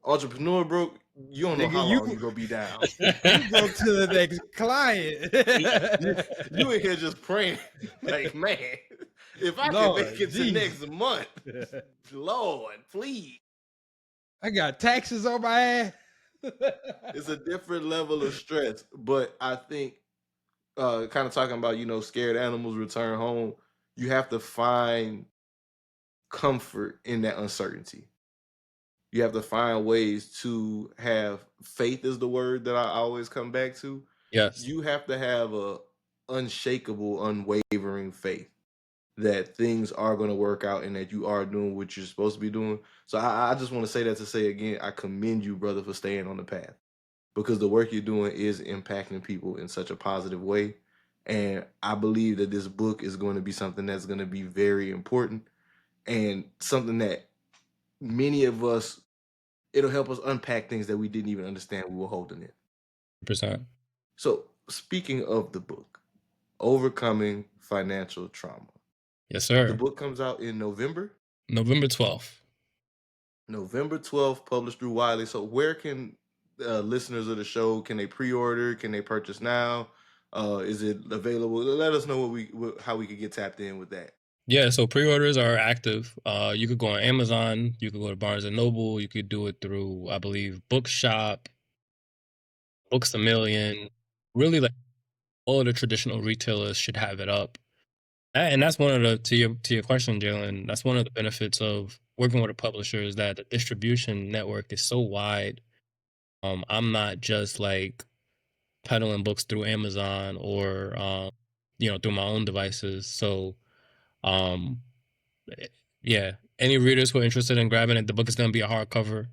Entrepreneur broke, you don't know Nigga, how long you gonna be down. you go to the next client. You in here just praying, like man, if I can make it to next month, Lord, please. I got taxes on my ass. It's a different level of stress, but I think kind of talking about, you know, scared animals return home, you have to find comfort in that uncertainty. You have to find ways to have faith is the word that I always come back to. Yes. You have to have a unshakable, unwavering faith that things are going to work out and that you are doing what you're supposed to be doing. So I just want to say that to say again, I commend you, brother, for staying on the path because the work you're doing is impacting people in such a positive way. And I believe that this book is going to be something that's going to be very important and something that many of us, it'll help us unpack things that we didn't even understand we were holding in. 100%. So speaking of the book, Overcoming Financial Trauma. Yes, sir. The book comes out in November. November 12th. November 12th, published through Wiley. So where can listeners of the show, can they pre-order? Can they purchase now? Is it available? Let us know how we could get tapped in with that. Yeah, so pre-orders are active. You could go on Amazon, you could go to Barnes and Noble, you could do it through, I believe, Bookshop, Books a Million. Really, like all of the traditional retailers should have it up. And that's one of the to your question, Jalen. That's one of the benefits of working with a publisher is that the distribution network is so wide. I'm not just like peddling books through Amazon or through my own devices. So um yeah, any readers who are interested in grabbing it, the book is going to be a hardcover.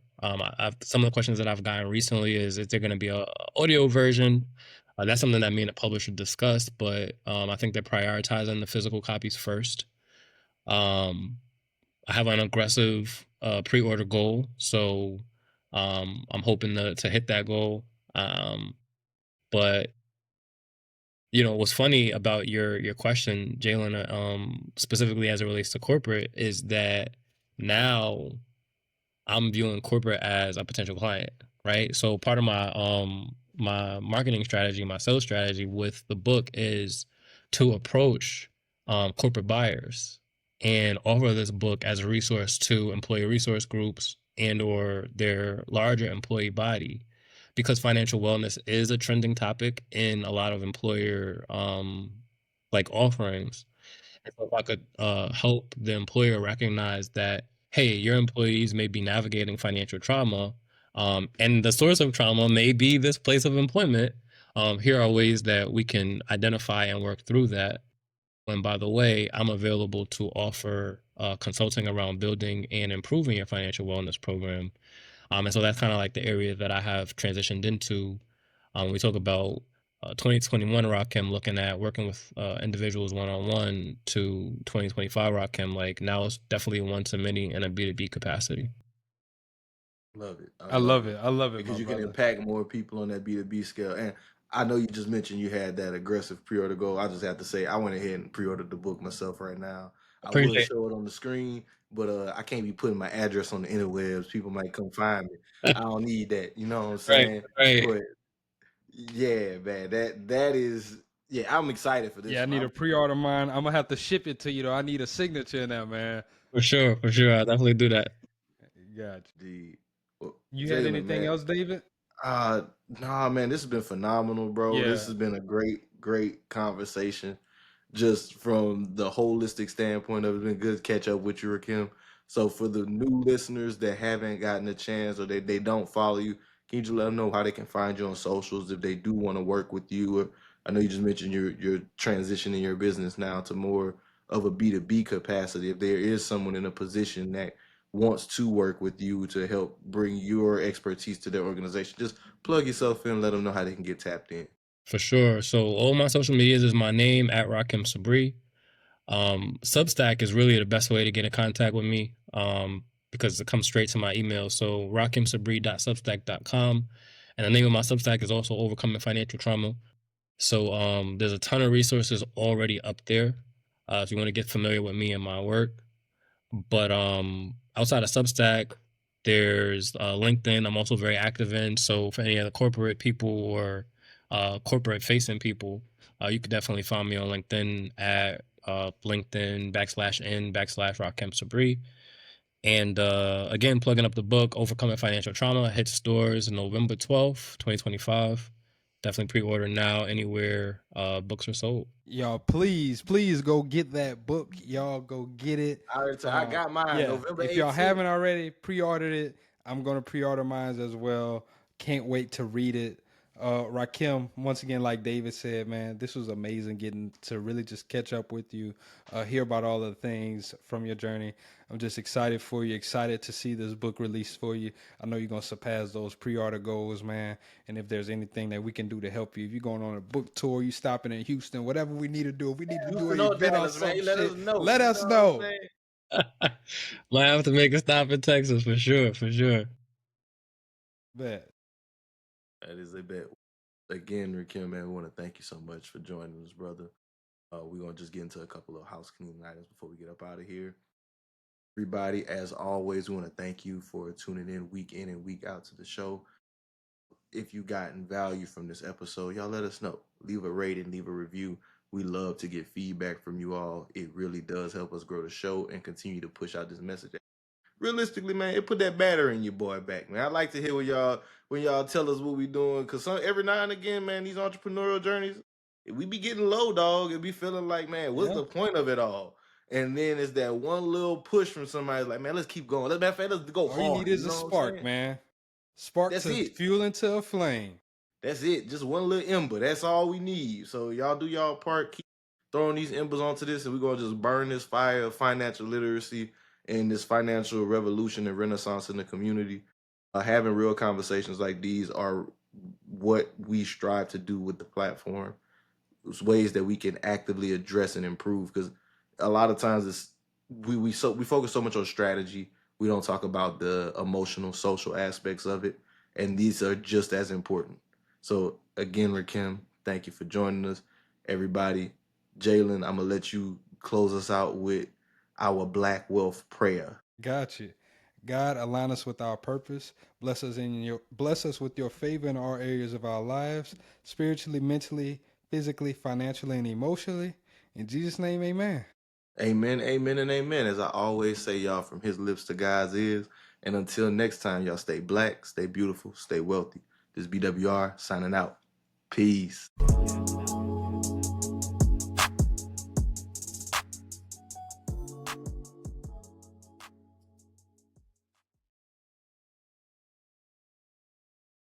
Some of the questions that I've gotten recently is there going to be a audio version? That's something that me and the publisher discussed, but I think they're prioritizing the physical copies first. I have an aggressive pre-order goal, so I'm hoping to hit that goal. But what's funny about your question, Jalen, specifically as it relates to corporate, is that now I'm viewing corporate as a potential client, right? So part of my marketing strategy, my sales strategy with the book is to approach corporate buyers and offer this book as a resource to employee resource groups and or their larger employee body, because financial wellness is a trending topic in a lot of employer like offerings. And so if I could help the employer recognize that, hey, your employees may be navigating financial trauma, and the source of trauma may be this place of employment. Here are ways that we can identify and work through that. And by the way, I'm available to offer consulting around building and improving your financial wellness program. And so that's kind of like the area that I have transitioned into. We talk about 2021 Rahkim looking at working with individuals one-on-one, to 2025 Rahkim, like now it's definitely one to many in a B2B capacity. Love it. I I love love it. it. I love it, my Because you can brother. impact more people on that B2B scale. And I know you just mentioned you had that aggressive pre-order goal. I just have to say I went ahead and pre-ordered the book myself right now. I would Appreciate show it on the screen, but I can't be putting my address on the interwebs. People might come find me. it. I don't need that. You know what I'm Right, saying? right. But yeah, man, that is yeah, I'm excited for Yeah, this I one. need a pre-order mine. I'm gonna have to ship it to you though. I need a signature in that, man. For sure, for sure. I definitely do that. Gotcha. The well, You had Jalen, anything man. else, David? Nah, man, this has been phenomenal, bro. This Yeah, has been a great conversation. Just from the holistic standpoint of it, it's been good to catch up with you, Rakim. So for the new listeners that haven't gotten a chance or they don't follow you, can you just let them know how they can find you on socials if they do want to work with you? Or I know you just mentioned you're transitioning your business now to more of a B2B capacity. If there is someone in a position that wants to work with you to help bring your expertise to their organization, just plug yourself in, let them know how they can get tapped in. For sure. So all my social medias is my name at Rahkim Sabree. Substack is really the best way to get in contact with me, because it comes straight to my email. So rahkimsabree.substack.com. And the name of my Substack is also Overcoming Financial Trauma. So there's a ton of resources already up there if you want to get familiar with me and my work. But outside of Substack, there's LinkedIn. I'm also very active in. So for any other corporate people or corporate facing people, you could definitely find me on LinkedIn at LinkedIn /n/ Rahkim Sabree. And again, plugging up the book, Overcoming Financial Trauma, hits stores November 12th, 2025. Definitely pre-order now anywhere books are sold. y'all, please go get that book. Y'all go get it. I got mine Yeah, November if y'all 18th. haven't already pre-ordered it, I'm gonna pre-order mine as well. Can't wait to read it. Rakim, once again, like David said, man, this was amazing getting to really just catch up with you, hear about all the things from your journey. I'm just excited for you, excited to see this book released for you. I know you're gonna surpass those pre-order goals, man. And if there's anything that we can do to help you, if you're going on a book tour, you stopping in Houston, whatever we need to do, if we need to do Houston an or event or Dallas, man. some You let shit, us know. let You us know what I'm know. saying? Might have to make a stop in Texas for sure, for sure. Bet. That is a bet. Again, Rakim, man, we want to thank you so much for joining us, brother. We're going to just get into a couple of housekeeping items before we get up out of here. Everybody, as always, we want to thank you for tuning in and week out to the show. If you gotten value from this episode, y'all let us know. Leave a rating, leave a review. We love to get feedback from you all. It really does help us grow the show and continue to push out this message. Realistically, man, it put that battery in your boy back, man. I like to hear when y'all tell us what we doing, because every now and again, man, these entrepreneurial journeys, we be getting low, dog, and be feeling like, man, what's Yeah. the point of it all? And then it's that one little push from somebody like, man, let's keep going. Let's go All you need hard. is You a know what I'm spark, saying? man. Spark That's to it. fuel into a flame. That's it. Just one little ember. That's all we need. So y'all do y'all part. Keep throwing these embers onto this, and we're gonna just burn this fire of financial literacy and this financial revolution and renaissance in the community. Having real conversations like these are what we strive to do with the platform. It's ways that we can actively address and improve, because a lot of times we focus so much on strategy, we don't talk about the emotional social aspects of it, and these are just as important. So again, Rakim, thank you for joining us. Everybody, Jalen, I'm gonna let you close us out with our Black Wealth prayer. Got you. God, align us with our purpose. Bless us with your favor in all areas of our lives, spiritually, mentally, physically, financially, and emotionally. In Jesus' name, amen. Amen, amen, and amen. As I always say, y'all, from his lips to God's ears. And until next time, y'all stay black, stay beautiful, stay wealthy. This BWR signing out. Peace.